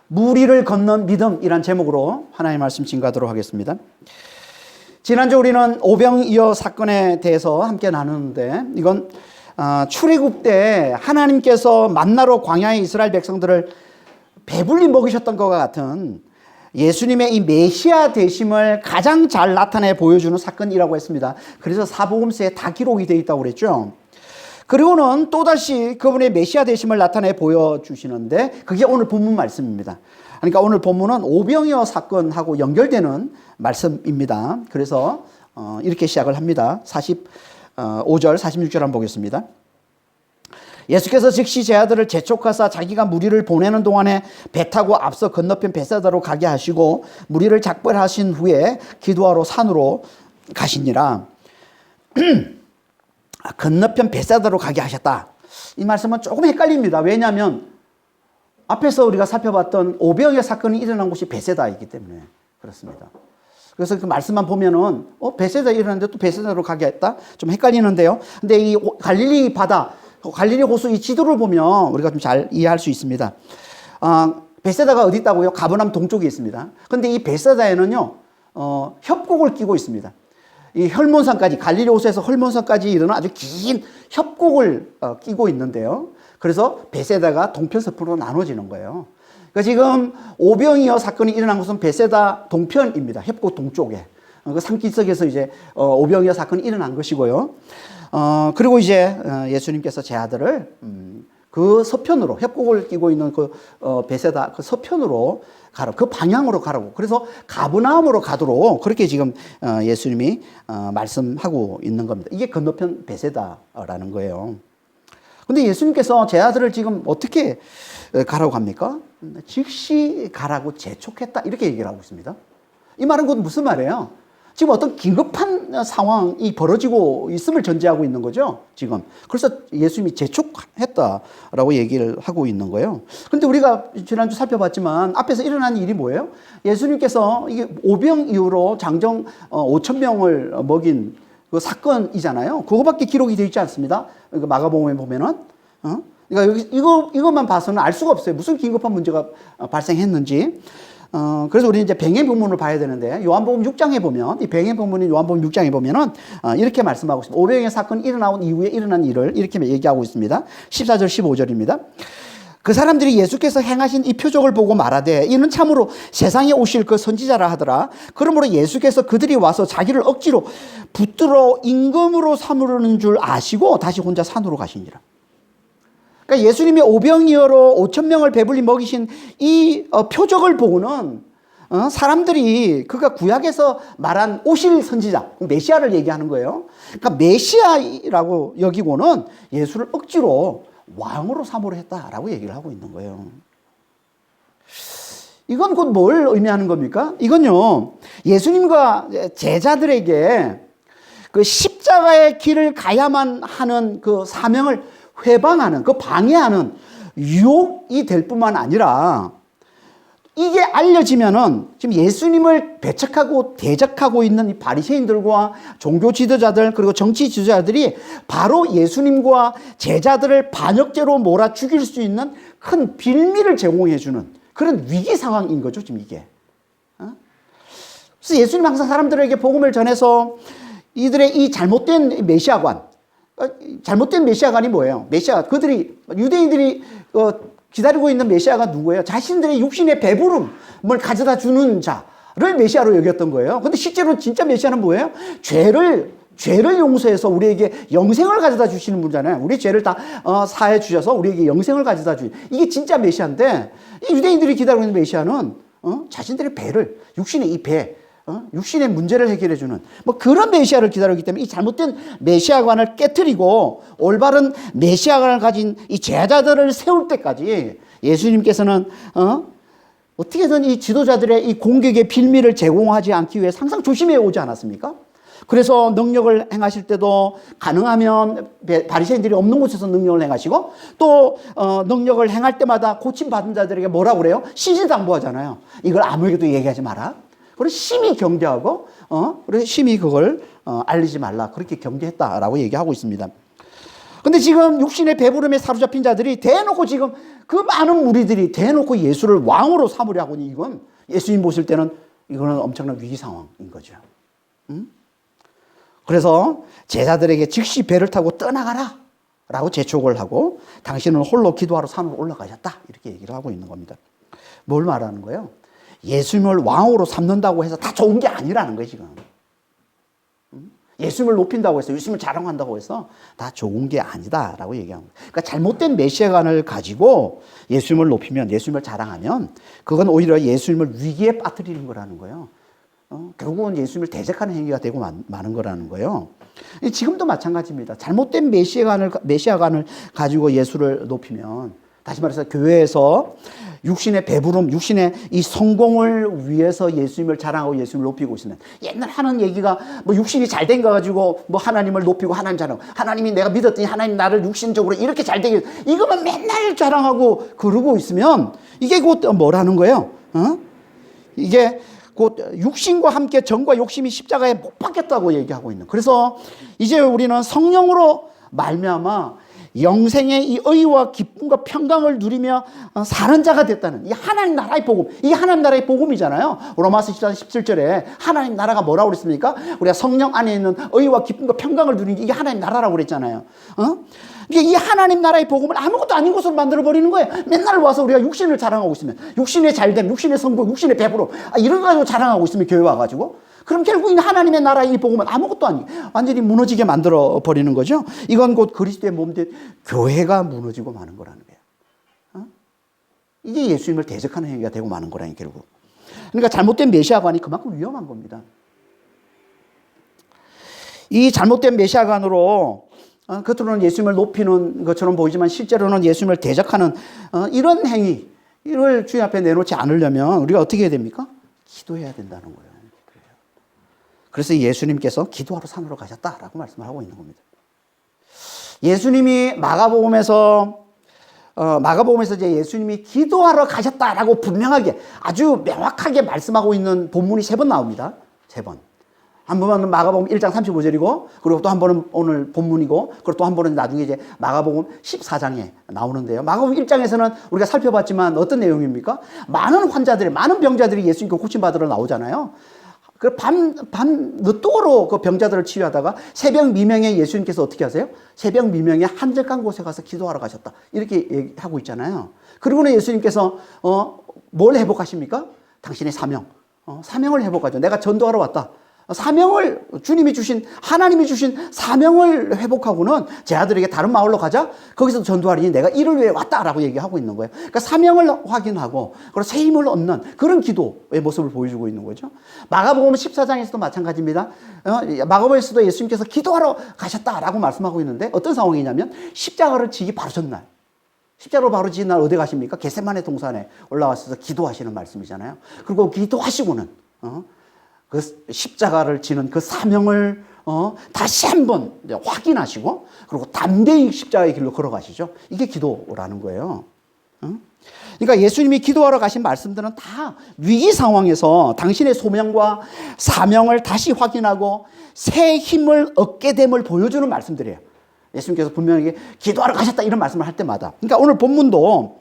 무리를 건넌 믿음이란 제목으로 하나님의 말씀 증거하도록 하겠습니다. 지난주 우리는 오병이어 사건에 대해서 함께 나누는데, 이건 출애굽 때 하나님께서 만나로 광야의 이스라엘 백성들을 배불리 먹이셨던 것과 같은 예수님의 이 메시아 되심을 가장 잘 나타내 보여주는 사건이라고 했습니다. 그래서 사복음서에 다 기록이 되어 있다고 그랬죠. 그리고는 또다시 그분의 메시아 되심을 나타내 보여주시는데, 그게 오늘 본문 말씀입니다. 그러니까 오늘 본문은 오병이어 사건하고 연결되는 말씀입니다. 그래서 이렇게 시작을 합니다. 45절, 46절 한번 보겠습니다. 예수께서 즉시 제 아들을 재촉하사 자기가 무리를 보내는 동안에 배 타고 앞서 건너편 벳사다로 가게 하시고 무리를 작별하신 후에 기도하러 산으로 가시니라. 건너편 벳사다로 가게 하셨다. 이 말씀은 조금 헷갈립니다. 왜냐하면 앞에서 우리가 살펴봤던 오병이어 사건이 일어난 곳이 벳사다이기 때문에 그렇습니다. 그래서 그 말씀만 보면은 벳사다에 일어났는데 또 벳사다로 가게 했다? 좀 헷갈리는데요. 근데 이 갈릴리 바다, 갈릴리 호수 이 지도를 보면 우리가 좀 잘 이해할 수 있습니다. 벳사다가 어디 있다고요? 가버나움 동쪽에 있습니다. 근데 이 벳사다에는요, 협곡을 끼고 있습니다. 이 혈몬산까지, 갈릴리 호수에서 혈몬산까지 이르는 아주 긴 협곡을 끼고 있는데요. 그래서 벳사다가 동편 서편으로 나눠지는 거예요. 그러니까 지금 오병이어 사건이 일어난 곳은 벳사다 동편입니다. 협곡 동쪽에. 그 산기슭에서 이제 오병이어 사건이 일어난 것이고요. 그리고 이제 예수님께서 제 아들을 그 서편으로, 협곡을 끼고 있는 그 벳사다 그 서편으로 가라고, 그 방향으로 가라고, 그래서 가버나움으로 가도록 그렇게 지금 예수님이 말씀하고 있는 겁니다. 이게 건너편 벳사다라는 거예요. 근데 예수님께서 제 아들을 지금 어떻게 가라고 합니까? 즉시 가라고 재촉했다, 이렇게 얘기를 하고 있습니다. 이 말은 곧 무슨 말이에요? 지금 어떤 긴급한 상황이 벌어지고 있음을 전제하고 있는 거죠, 지금. 그래서 예수님이 재촉했다라고 얘기를 하고 있는 거예요. 그런데 우리가 지난주 살펴봤지만 앞에서 일어난 일이 뭐예요? 예수님께서 이게 오병 이후로 장정 5,000명을 먹인 그 사건이잖아요. 그거밖에 기록이 되어 있지 않습니다. 마가복음에 보면은. 그러니까 이것만 봐서는 알 수가 없어요. 무슨 긴급한 문제가 발생했는지. 그래서 우리 이제 병행 본문을 봐야 되는데, 요한복음 6장에 보면, 이 병행 본문인 요한복음 6장에 보면은 이렇게 말씀하고 있습니다. 오병이어 사건이 일어나온 이후에 일어난 일을 이렇게 얘기하고 있습니다. 14절, 15절입니다. 그 사람들이 예수께서 행하신 이 표적을 보고 말하되 이는 참으로 세상에 오실 그 선지자라 하더라. 그러므로 예수께서 그들이 와서 자기를 억지로 붙들어 임금으로 삼으려는 줄 아시고 다시 혼자 산으로 가시니라. 그러니까 예수님이 오병이어로 5,000명을 배불리 먹이신 이 표적을 보고는 사람들이 그가 구약에서 말한 오실 선지자, 메시아를 얘기하는 거예요. 그러니까 메시아라고 여기고는 예수를 억지로 왕으로 삼으려 했다라고 얘기를 하고 있는 거예요. 이건 곧 뭘 의미하는 겁니까? 이건요, 예수님과 제자들에게 그 십자가의 길을 가야만 하는 그 사명을 회방하는, 그 방해하는 유혹이 될 뿐만 아니라, 이게 알려지면은 지금 예수님을 배척하고 대적하고 있는 이 바리새인들과 종교 지도자들, 그리고 정치 지도자들이 바로 예수님과 제자들을 반역죄로 몰아 죽일 수 있는 큰 빌미를 제공해주는 그런 위기 상황인 거죠, 지금 이게. 그래서 예수님 항상 사람들에게 복음을 전해서 이들의 이 잘못된 메시아관, 잘못된 메시아관이 뭐예요? 메시아, 유대인들이 기다리고 있는 메시아가 누구예요? 자신들의 육신의 배부름을 가져다 주는 자를 메시아로 여겼던 거예요. 근데 실제로 진짜 메시아는 뭐예요? 죄를 용서해서 우리에게 영생을 가져다 주시는 분이잖아요. 우리 죄를 다 사해 주셔서 우리에게 영생을 가져다 주는, 이게 진짜 메시아인데, 이 유대인들이 기다리고 있는 메시아는 자신들의 배를, 육신의 이 배, 육신의 문제를 해결해 주는 뭐 그런 메시아를 기다리기 때문에 이 잘못된 메시아관을 깨트리고 올바른 메시아관을 가진 이 제자들을 세울 때까지 예수님께서는 어떻게든 이 지도자들의 이 공격의 빌미를 제공하지 않기 위해 항상 조심해 오지 않았습니까? 그래서 능력을 행하실 때도 가능하면 바리새인들이 없는 곳에서 능력을 행하시고, 또 능력을 행할 때마다 고침받은 자들에게 뭐라고 그래요? 신신당부하잖아요. 이걸 아무에게도 얘기하지 마라. 그래서 심히 경계하고, 그래서 심히 그걸 알리지 말라, 그렇게 경계했다라고 얘기하고 있습니다. 근데 지금 육신의 배부름에 사로잡힌 자들이 대놓고 지금 그 많은 무리들이 대놓고 예수를 왕으로 삼으려 하고, 이건 예수님 보실 때는 이거는 엄청난 위기 상황인 거죠. 그래서 제자들에게 즉시 배를 타고 떠나가라 라고 재촉을 하고, 당신은 홀로 기도하러 산으로 올라가셨다, 이렇게 얘기를 하고 있는 겁니다. 뭘 말하는 거예요? 예수님을 왕으로 삼는다고 해서 다 좋은 게 아니라는 거예요, 지금. 예수님을 높인다고 해서, 예수님을 자랑한다고 해서 다 좋은 게 아니다라고 얘기합니다. 그러니까 잘못된 메시아관을 가지고 예수님을 높이면, 예수님을 자랑하면 그건 오히려 예수님을 위기에 빠뜨리는 거라는 거예요. 결국은 예수님을 대적하는 행위가 되고 마는 거라는 거예요. 지금도 마찬가지입니다. 잘못된 메시아관을 가지고 예수를 높이면, 다시 말해서 교회에서 육신의 배부름, 육신의 이 성공을 위해서 예수님을 자랑하고 예수님을 높이고 있으면, 옛날 하는 얘기가 뭐 육신이 잘 된 거 가지고 뭐 하나님을 높이고 하나님 자랑하고, 하나님이 내가 믿었더니 하나님 나를 육신적으로 이렇게 잘 되게, 이것만 맨날 자랑하고 그러고 있으면 이게 곧 뭐라는 거예요? 이게 곧 육신과 함께 정과 욕심이 십자가에 못 박혔다고 얘기하고 있는. 그래서 이제 우리는 성령으로 말미암아 영생의 이 의와 기쁨과 평강을 누리며 사는 자가 됐다는, 이 하나님 나라의 복음, 이 하나님 나라의 복음이잖아요. 로마서 14장 17절에 하나님 나라가 뭐라고 그랬습니까? 우리가 성령 안에 있는 의와 기쁨과 평강을 누리는 게 이게 하나님 나라라고 그랬잖아요. 이 하나님 나라의 복음을 아무것도 아닌 것으로 만들어버리는 거예요. 맨날 와서 우리가 육신을 자랑하고 있으면, 육신의 잘됨, 육신의 성공, 육신의 배부름, 이런 거 가지고 자랑하고 있으면, 교회 와가지고, 그럼 결국 하나님의 나라의 이 복음은 아무것도 아니에요. 완전히 무너지게 만들어버리는 거죠. 이건 곧 그리스도의 몸된 교회가 무너지고 마는 거라는 거예요. 이게 예수님을 대적하는 행위가 되고 마는 거라니, 결국. 그러니까 잘못된 메시아관이 그만큼 위험한 겁니다. 이 잘못된 메시아관으로 겉으로는 예수님을 높이는 것처럼 보이지만 실제로는 예수님을 대적하는 이런 행위를 주님 앞에 내놓지 않으려면 우리가 어떻게 해야 됩니까? 기도해야 된다는 거예요. 그래서 예수님께서 기도하러 산으로 가셨다라고 말씀을 하고 있는 겁니다. 예수님이 마가복음에서 이제 예수님이 기도하러 가셨다라고 분명하게, 아주 명확하게 말씀하고 있는 본문이 3번 나옵니다. 3번. 한 번은 마가복음 1장 35절이고, 그리고 또 한 번은 오늘 본문이고, 그리고 또 한 번은 나중에 이제 마가복음 14장에 나오는데요. 마가복음 1장에서는 우리가 살펴봤지만 어떤 내용입니까? 많은 환자들이, 많은 병자들이 예수님께 고침받으러 나오잖아요. 그 늦도로 그 병자들을 치유하다가 새벽 미명에 예수님께서 어떻게 하세요? 새벽 미명에 한적한 곳에 가서 기도하러 가셨다, 이렇게 얘기하고 있잖아요. 그리고는 예수님께서 뭘 회복하십니까? 당신의 사명, 사명을 회복하죠. 내가 전도하러 왔다. 사명을, 주님이 주신, 하나님이 주신 사명을 회복하고는 제 아들에게 다른 마을로 가자, 거기서 전도하리니 내가 이를 위해 왔다라고 얘기하고 있는 거예요. 그러니까 사명을 확인하고, 그리고 새 힘을 얻는 그런 기도의 모습을 보여주고 있는 거죠. 마가복음 14장에서도 마찬가지입니다. 마가복음에서도 예수님께서 기도하러 가셨다라고 말씀하고 있는데, 어떤 상황이냐면 십자가를 지기 바로 전날, 십자가로 바로 지은 날 어디 가십니까? 겟세마네 동산에 올라와서 기도하시는 말씀이잖아요. 그리고 기도하시고는 그 십자가를 지는 그 사명을 다시 한번 확인하시고, 그리고 담대히 십자가의 길로 걸어가시죠. 이게 기도라는 거예요. 그러니까 예수님이 기도하러 가신 말씀들은 다 위기 상황에서 당신의 소명과 사명을 다시 확인하고 새 힘을 얻게 됨을 보여주는 말씀들이에요. 예수님께서 분명히 기도하러 가셨다, 이런 말씀을 할 때마다. 그러니까 오늘 본문도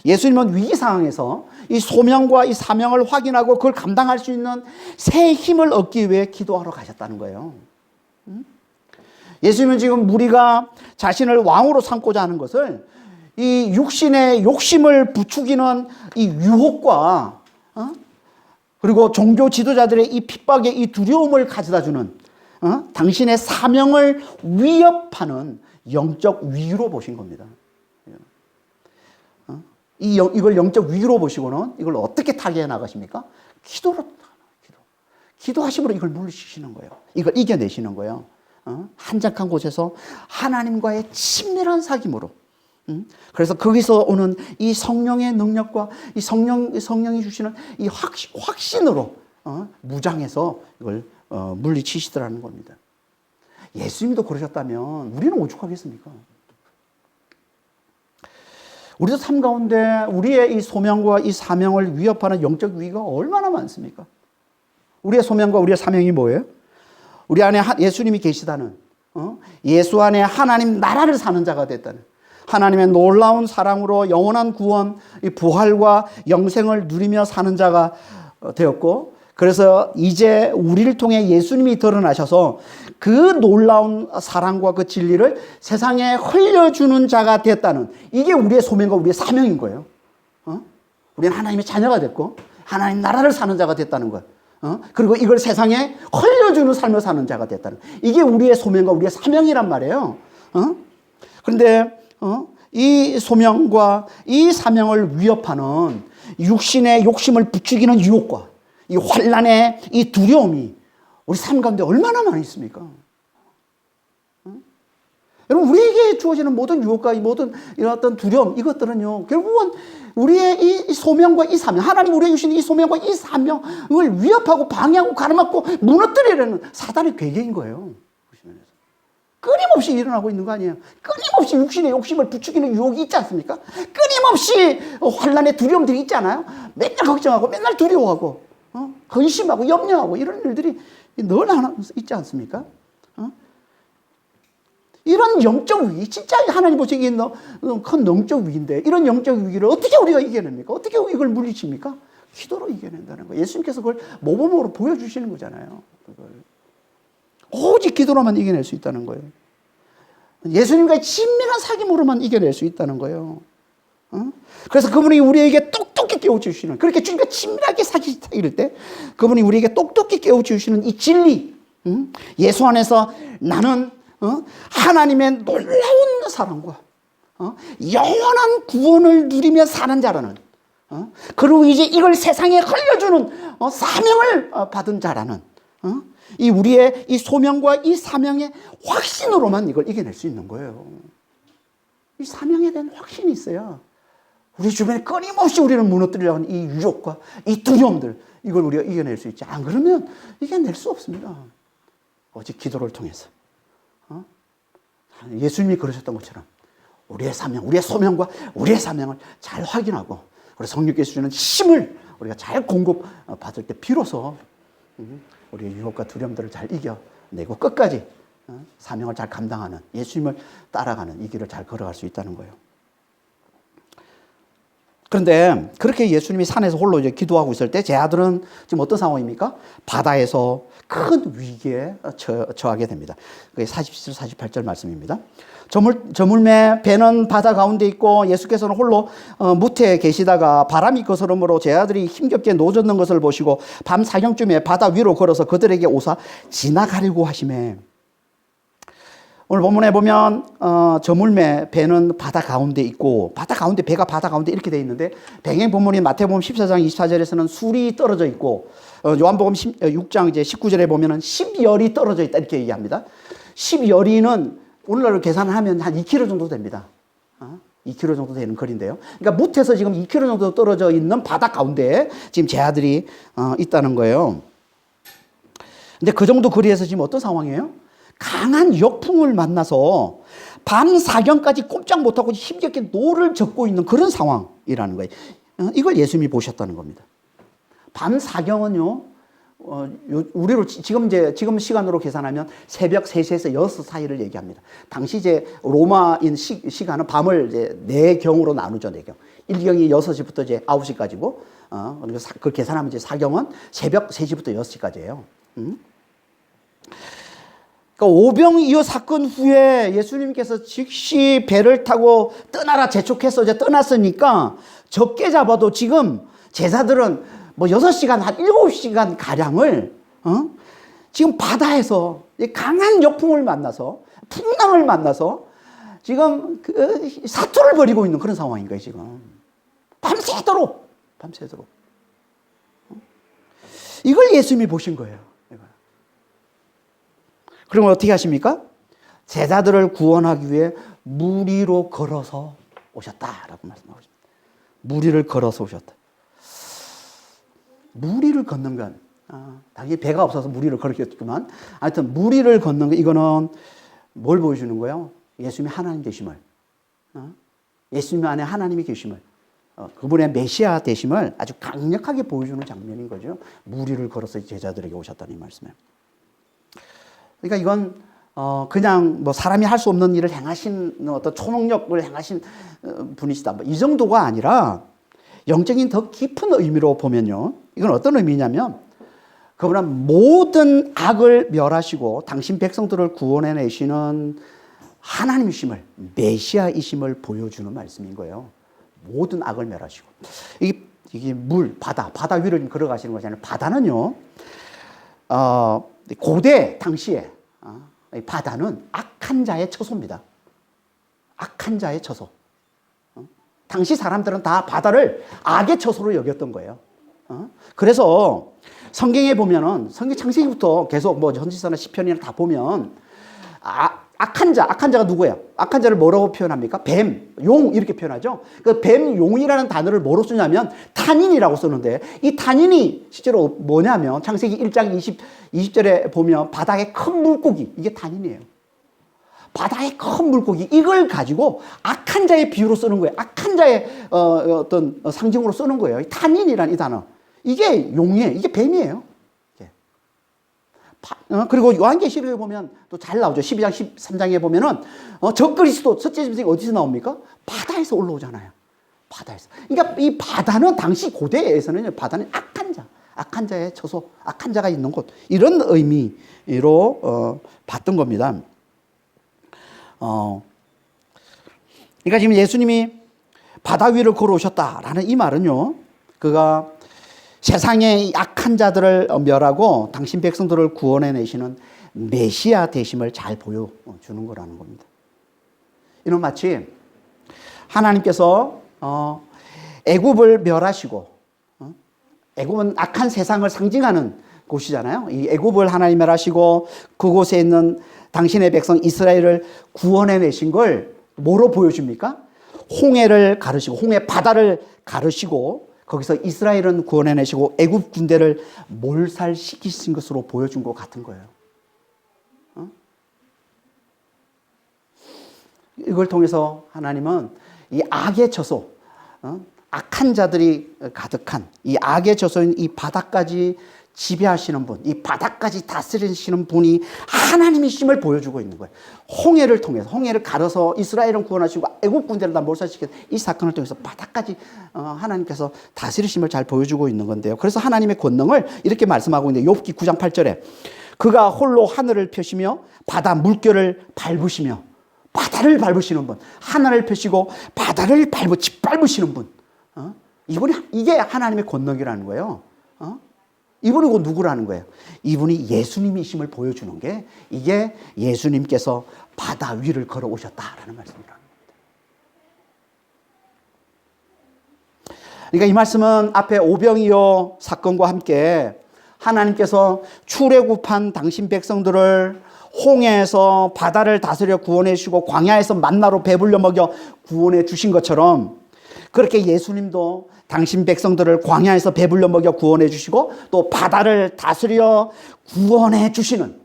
예수님은 위기 상황에서 이 소명과 이 사명을 확인하고 그걸 감당할 수 있는 새 힘을 얻기 위해 기도하러 가셨다는 거예요. 예수님은 지금 무리가 자신을 왕으로 삼고자 하는 것을 이 육신의 욕심을 부추기는 이 유혹과 그리고 종교 지도자들의 이 핍박의 이 두려움을 가져다 주는 당신의 사명을 위협하는 영적 위기로 보신 겁니다. 이걸 영적 위기로 보시고는 이걸 어떻게 타개해 나가십니까? 기도하심으로 이걸 물리치시는 거예요. 이걸 이겨내시는 거예요. 한적한 곳에서 하나님과의 친밀한 사귐으로. 그래서 거기서 오는 이 성령의 능력과 이 성령이 주시는 이 확신으로 무장해서 이걸 물리치시더라는 겁니다. 예수님도 그러셨다면 우리는 오죽하겠습니까? 우리도 삶 가운데 우리의 이 소명과 이 사명을 위협하는 영적 위기가 얼마나 많습니까? 우리의 소명과 우리의 사명이 뭐예요? 우리 안에 예수님이 계시다는 예수 안에 하나님 나라를 사는 자가 됐다는, 하나님의 놀라운 사랑으로 영원한 구원, 부활과 영생을 누리며 사는 자가 되었고, 그래서 이제 우리를 통해 예수님이 드러나셔서 그 놀라운 사랑과 그 진리를 세상에 흘려주는 자가 됐다는, 이게 우리의 소명과 우리의 사명인 거예요. 우리는 하나님의 자녀가 됐고 하나님 나라를 사는 자가 됐다는 것. 그리고 이걸 세상에 흘려주는 삶을 사는 자가 됐다는, 이게 우리의 소명과 우리의 사명이란 말이에요. 그런데 이 소명과 이 사명을 위협하는 육신의 욕심을 부추기는 유혹과 이 환난의 이 두려움이 우리 삶 가운데 얼마나 많이 있습니까? 여러분, 우리에게 주어지는 모든 유혹과 이 모든 이런 어떤 두려움, 이것들은요, 결국은 우리의 이 소명과 이 사명, 하나님 우리에게 주신 이 소명과 이 사명을 위협하고 방해하고 가로막고 무너뜨리려는 사단의 계획인 거예요. 끊임없이 일어나고 있는 거 아니에요. 끊임없이 육신의 욕심을 부추기는 유혹이 있지 않습니까? 끊임없이 환난의 두려움들이 있잖아요. 맨날 걱정하고 맨날 두려워하고 근심하고 염려하고 이런 일들이 늘 있지 않습니까? 이런 영적 위기, 진짜 하나님 보시기에 큰 영적 위기인데, 이런 영적 위기를 어떻게 우리가 이겨냅니까? 어떻게 이걸 물리칩니까? 기도로 이겨낸다는 거예요. 예수님께서 그걸 모범으로 보여주시는 거잖아요. 그걸. 오직 기도로만 이겨낼 수 있다는 거예요. 예수님과의 친밀한 사귐으로만 이겨낼 수 있다는 거예요. 그래서 그분이 우리에게 똑똑히 깨우쳐주시는, 그렇게 주님과 친밀하게 사귈 때 그분이 우리에게 똑똑히 깨우쳐주시는 이 진리, 예수 안에서 나는 하나님의 놀라운 사랑과 영원한 구원을 누리며 사는 자라는, 그리고 이제 이걸 세상에 흘려주는 사명을 받은 자라는, 이 우리의 이 소명과 이 사명의 확신으로만 이걸 이겨낼 수 있는 거예요. 이 사명에 대한 확신이 있어야 우리 주변에 끊임없이 우리를 무너뜨리려고 하는 이 유혹과 이 두려움들, 이걸 우리가 이겨낼 수 있지. 안 그러면 이겨낼 수 없습니다. 오직 기도를 통해서. 예수님이 그러셨던 것처럼 우리의 사명, 우리의 소명과 우리의 사명을 잘 확인하고 우리 성령께서 주는 힘을 우리가 잘 공급받을 때 비로소 우리의 유혹과 두려움들을 잘 이겨내고 끝까지 사명을 잘 감당하는, 예수님을 따라가는 이 길을 잘 걸어갈 수 있다는 거예요. 그런데 그렇게 예수님이 산에서 홀로 이제 기도하고 있을 때 제 아들은 지금 어떤 상황입니까? 바다에서 큰 위기에 처하게 됩니다. 그게 47, 48절 말씀입니다. 저물매 배는 바다 가운데 있고 예수께서는 홀로 무태에 계시다가 바람이 거스름으로 제 아들이 힘겹게 노젓는 것을 보시고 밤 사경쯤에 바다 위로 걸어서 그들에게 오사 지나가려고 하시매. 오늘 본문에 보면 저물매 배는 바다 가운데 있고, 바다 가운데, 배가 바다 가운데 이렇게 돼 있는데, 병행 본문인 마태복음 14장 24절에서는 술이 떨어져 있고, 요한복음 6장 이제 19절에 보면은 10열이 떨어져 있다 이렇게 얘기합니다. 10열이는 오늘날로 계산하면 한 2km 정도 됩니다. 2km 정도 되는 거리인데요. 그러니까 무태에서 지금 2km 정도 떨어져 있는 바다 가운데에 지금 제 아들이 있다는 거예요. 근데 그 정도 거리에서 지금 어떤 상황이에요? 강한 역풍을 만나서 밤 사경까지 꼼짝 못하고 힘겹게 노를 젓고 있는 그런 상황이라는 거예요. 이걸 예수님이 보셨다는 겁니다. 밤 사경은요, 우리로 지금 시간으로 계산하면 새벽 3시에서 6시 사이를 얘기합니다. 당시 이제 로마인 시간은 밤을 이제 4경으로 나누죠, 4경. 1경이 6시부터 이제 9시까지고, 그 계산하면 이제 사경은 새벽 3시부터 6시까지예요. 그러니까 오병이어 사건 후에 예수님께서 즉시 배를 타고 떠나라 재촉해서 이제 떠났으니까 적게 잡아도 지금 제자들은 뭐 6시간, 한 7시간 가량을 지금 바다에서 강한 역풍을 만나서 풍랑을 만나서 지금 그 사투를 벌이고 있는 그런 상황인 거예요, 지금. 밤새도록. 이걸 예수님이 보신 거예요. 그러면 어떻게 하십니까? 제자들을 구원하기 위해 물 위로 걸어서 오셨다라고 말씀하고 있습니다. 물 위를 걸어서 오셨다. 물 위를 걷는 건 당연히 배가 없어서 물 위를 걸었겠지만, 하여튼 물 위를 걷는 거, 이거는 뭘 보여주는 거예요? 예수님이 하나님 되심을, 예수님 안에 하나님이 계심을, 그분의 메시아 되심을 아주 강력하게 보여주는 장면인 거죠. 물 위를 걸어서 제자들에게 오셨다는 이 말씀이에요. 그러니까 이건 그냥 뭐 사람이 할 수 없는 일을 행하신 어떤 초능력을 행하신 분이시다. 뭐 이 정도가 아니라 영적인 더 깊은 의미로 보면요. 이건 어떤 의미냐면 그분은 모든 악을 멸하시고 당신 백성들을 구원해내시는 하나님이심을, 메시아이심을 보여주는 말씀인 거예요. 모든 악을 멸하시고. 이게 물, 바다 위를 걸어가시는 것이 아니라 바다는요, 고대 당시에 바다는 악한 자의 처소입니다. 악한 자의 처소. 당시 사람들은 다 바다를 악의 처소로 여겼던 거예요. 그래서 성경에 보면은 성경 창세기부터 계속 뭐 전지서나 시편이나 다 보면 악한 자가 누구예요? 악한 자를 뭐라고 표현합니까? 뱀, 용 이렇게 표현하죠. 그 뱀, 용이라는 단어를 뭐로 쓰냐면 탄인이라고 쓰는데 이 탄인이 실제로 뭐냐면 창세기 1장 20절에 보면 바다의 큰 물고기 이게 탄인이에요. 바다의 큰 물고기 이걸 가지고 악한 자의 비유로 쓰는 거예요. 악한 자의 어떤 상징으로 쓰는 거예요. 이 탄인이라는 이 단어. 이게 용이에요. 이게 뱀이에요. 그리고 요한계시록에 보면 또 잘 나오죠. 12장, 13장에 보면은 적그리스도 첫째 짐승이 어디서 나옵니까? 바다에서 올라오잖아요. 바다에서. 그러니까 이 바다는 당시 고대에서는 바다는 악한 자의 처소, 악한 자가 있는 곳 이런 의미로 봤던 겁니다. 그러니까 지금 예수님이 바다 위를 걸어오셨다라는 이 말은요, 그가 세상의 악한 자들을 멸하고 당신 백성들을 구원해내시는 메시아 되심을 잘 보여주는 거라는 겁니다. 이는 마치 하나님께서 애굽을 멸하시고, 애굽은 악한 세상을 상징하는 곳이잖아요. 이 애굽을 하나님 멸하시고 그곳에 있는 당신의 백성 이스라엘을 구원해내신 걸 뭐로 보여줍니까? 홍해를 가르시고 홍해 바다를 가르시고 거기서 이스라엘은 구원해내시고 애굽 군대를 몰살시키신 것으로 보여준 것 같은 거예요. 이걸 통해서 하나님은 이 악의 처소, 악한 자들이 가득한 이 악의 처소인 이 바다까지 지배하시는 분, 이 바다까지 다스리시는 분이 하나님이심을 보여주고 있는 거예요. 홍해를 통해서, 홍해를 가려서 이스라엘은 구원하시고 애국 군대를 다 몰살시킨 이 사건을 통해서 바다까지 하나님께서 다스리심을 잘 보여주고 있는 건데요. 그래서 하나님의 권능을 이렇게 말씀하고 있는데 욥기 9장 8절에 그가 홀로 하늘을 펴시며 바다 물결을 밟으시며 바다를 밟으시는 분, 하늘을 펴시고 바다를 짓밟으시는 분, 이게 하나님의 권능이라는 거예요. 이분이 누구라는 거예요? 이분이 예수님이심을 보여주는 게 이게 예수님께서 바다 위를 걸어오셨다라는 말씀이라는 겁니다. 그러니까 이 말씀은 앞에 오병이어 사건과 함께 하나님께서 출애굽한 당신 백성들을 홍해에서 바다를 다스려 구원해 주시고 광야에서 만나로 배불려 먹여 구원해 주신 것처럼 그렇게 예수님도 당신 백성들을 광야에서 배불려 먹여 구원해 주시고 또 바다를 다스려 구원해 주시는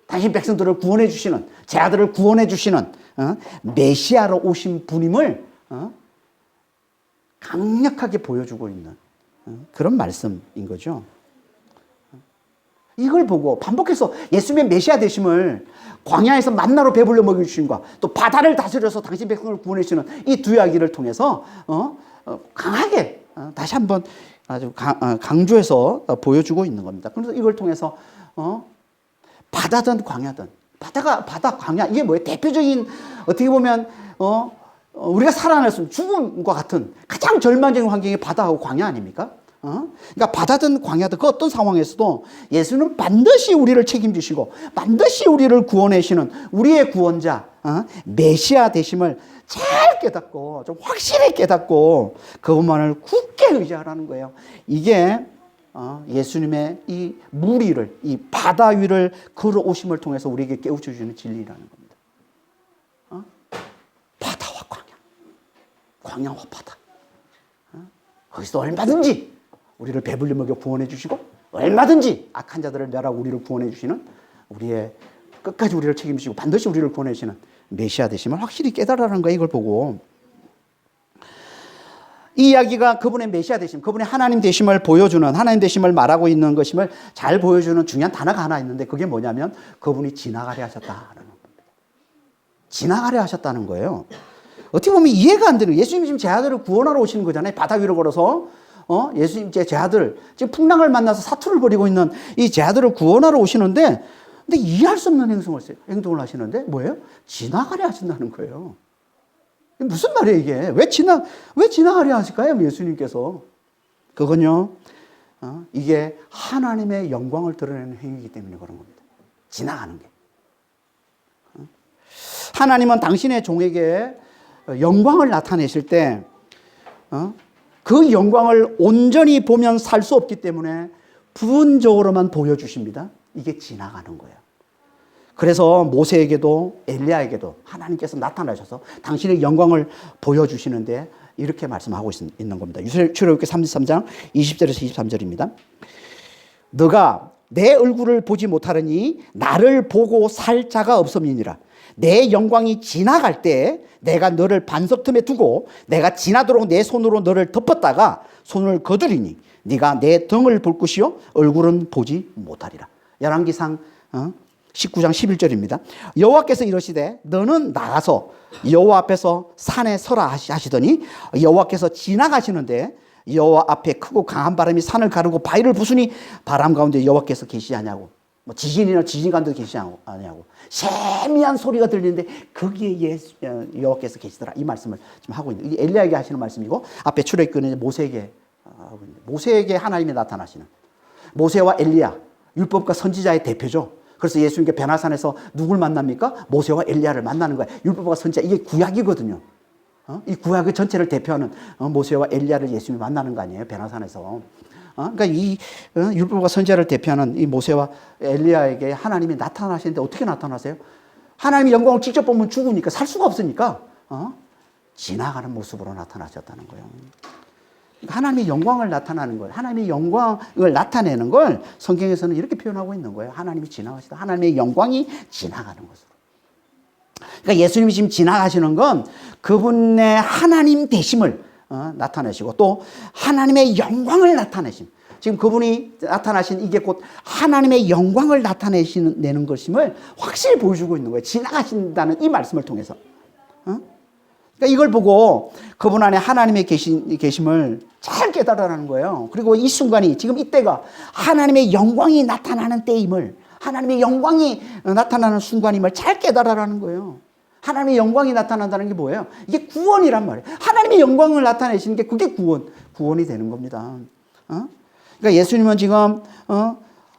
당신 백성들을 구원해 주시는 제 아들을 구원해 주시는 메시아로 오신 분임을 강력하게 보여주고 있는 그런 말씀인 거죠. 이걸 보고 반복해서 예수님의 메시아 되심을 광야에서 만나로 배불려 먹여주신과 또 바다를 다스려서 당신 백성을 구원해주시는 이 두 이야기를 통해서 강하게 다시 한번 아주 강조해서 보여주고 있는 겁니다. 그래서 이걸 통해서 바다든 광야든 바다 광야 이게 뭐예요? 대표적인 어떻게 보면 우리가 살아날 수 있는 죽음과 같은 가장 절망적인 환경이 바다하고 광야 아닙니까? 그러니까 바다든 광야든 그 어떤 상황에서도 예수는 반드시 우리를 책임지시고 반드시 우리를 구원하시는 우리의 구원자 메시아 되심을 잘 깨닫고 좀 확실히 깨닫고 그것만을 굳게 의지하라는 거예요. 이게 예수님의 이 물 위를 이 바다 위를 걸어오심을 통해서 우리에게 깨우쳐 주는 진리라는 겁니다. 바다와 광야와 바다 거기서 얼마든지 우리를 배불리 먹여 구원해 주시고 얼마든지 악한 자들을 멸하고 우리를 구원해 주시는 우리의 끝까지 우리를 책임지시고 반드시 우리를 구원해 주시는 메시아 되심을 확실히 깨달으라는 거예요. 이걸 보고 이 이야기가 그분의 메시아 되심, 그분의 하나님 되심을 보여주는, 하나님 되심을 말하고 있는 것임을 잘 보여주는 중요한 단어가 하나 있는데 그게 뭐냐면 그분이 지나가려 하셨다는 겁니다. 지나가려 하셨다는 거예요. 어떻게 보면 이해가 안 되는, 예수님 지금 제 아들을 구원하러 오시는 거잖아요. 바다 위로 걸어서. 예수님 제 아들, 지금 풍랑을 만나서 사투를 벌이고 있는 이 제 아들을 구원하러 오시는데, 근데 이해할 수 없는 행동을 하시는데 뭐예요? 지나가려 하신다는 거예요. 무슨 말이에요, 이게? 왜 지나가려 하실까요, 예수님께서? 그건요, 이게 하나님의 영광을 드러내는 행위이기 때문에 그런 겁니다. 지나가는 게. 하나님은 당신의 종에게 영광을 나타내실 때, 그 영광을 온전히 보면 살 수 없기 때문에 부분적으로만 보여주십니다. 이게 지나가는 거예요. 그래서 모세에게도 엘리야에게도 하나님께서 나타나셔서 당신의 영광을 보여주시는데 이렇게 말씀하고 있는 겁니다. 출애굽기 33장 20절에서 23절입니다. 너가 내 얼굴을 보지 못하려니 나를 보고 살 자가 없음이니라. 내 영광이 지나갈 때 내가 너를 반석 틈에 두고 내가 지나도록 내 손으로 너를 덮었다가 손을 거두리니 네가 내 등을 볼 것이요 얼굴은 보지 못하리라. 열왕기상 19장 11절입니다. 여호와께서 이러시되 너는 나가서 여호와 앞에서 산에 서라 하시더니 여호와께서 지나가시는데 여호와 앞에 크고 강한 바람이 산을 가르고 바위를 부수니 바람 가운데 여호와께서 계시지 않냐고, 뭐 지진이나 지진 가운데 계시지 않냐고, 세미한 소리가 들리는데 거기에 여호와께서 계시더라, 이 말씀을 지금 하고 있는, 엘리야에게 하시는 말씀이고 앞에 출애굽기는 모세에게 하고 있는, 모세에게 하나님이 나타나시는, 모세와 엘리야 율법과 선지자의 대표죠. 그래서 예수님께 베나산에서 누굴 만납니까? 모세와 엘리야를 만나는 거예요. 율법과 선지자, 이게 구약이거든요. 이 구약의 전체를 대표하는 모세와 엘리야를 예수님이 만나는 거 아니에요, 베나산에서. 그러니까 이 율법과 선지자를 대표하는 이 모세와 엘리야에게 하나님이 나타나시는데 어떻게 나타나세요? 하나님의 영광을 직접 보면 죽으니까, 살 수가 없으니까 지나가는 모습으로 나타나셨다는 거예요. 하나님의 영광을 나타나는 걸, 하나님의 영광을 나타내는 걸 성경에서는 이렇게 표현하고 있는 거예요. 하나님이 지나가시다. 하나님의 영광이 지나가는 것으로. 그러니까 예수님이 지금 지나가시는 건 그분의 하나님 되심을 나타내시고 또 하나님의 영광을 나타내심. 지금 그분이 나타나신 이게 곧 하나님의 영광을 나타내는 것임을 확실히 보여주고 있는 거예요. 지나가신다는 이 말씀을 통해서. 그러니까 이걸 보고 그분 안에 하나님의 계심을 잘 깨달으라는 거예요. 그리고 이 순간이, 지금 이때가 하나님의 영광이 나타나는 때임을, 하나님의 영광이 나타나는 순간임을 잘 깨달으라는 거예요. 하나님의 영광이 나타난다는 게 뭐예요? 이게 구원이란 말이에요. 하나님의 영광을 나타내시는 게 그게 구원이 되는 겁니다. 그러니까 예수님은 지금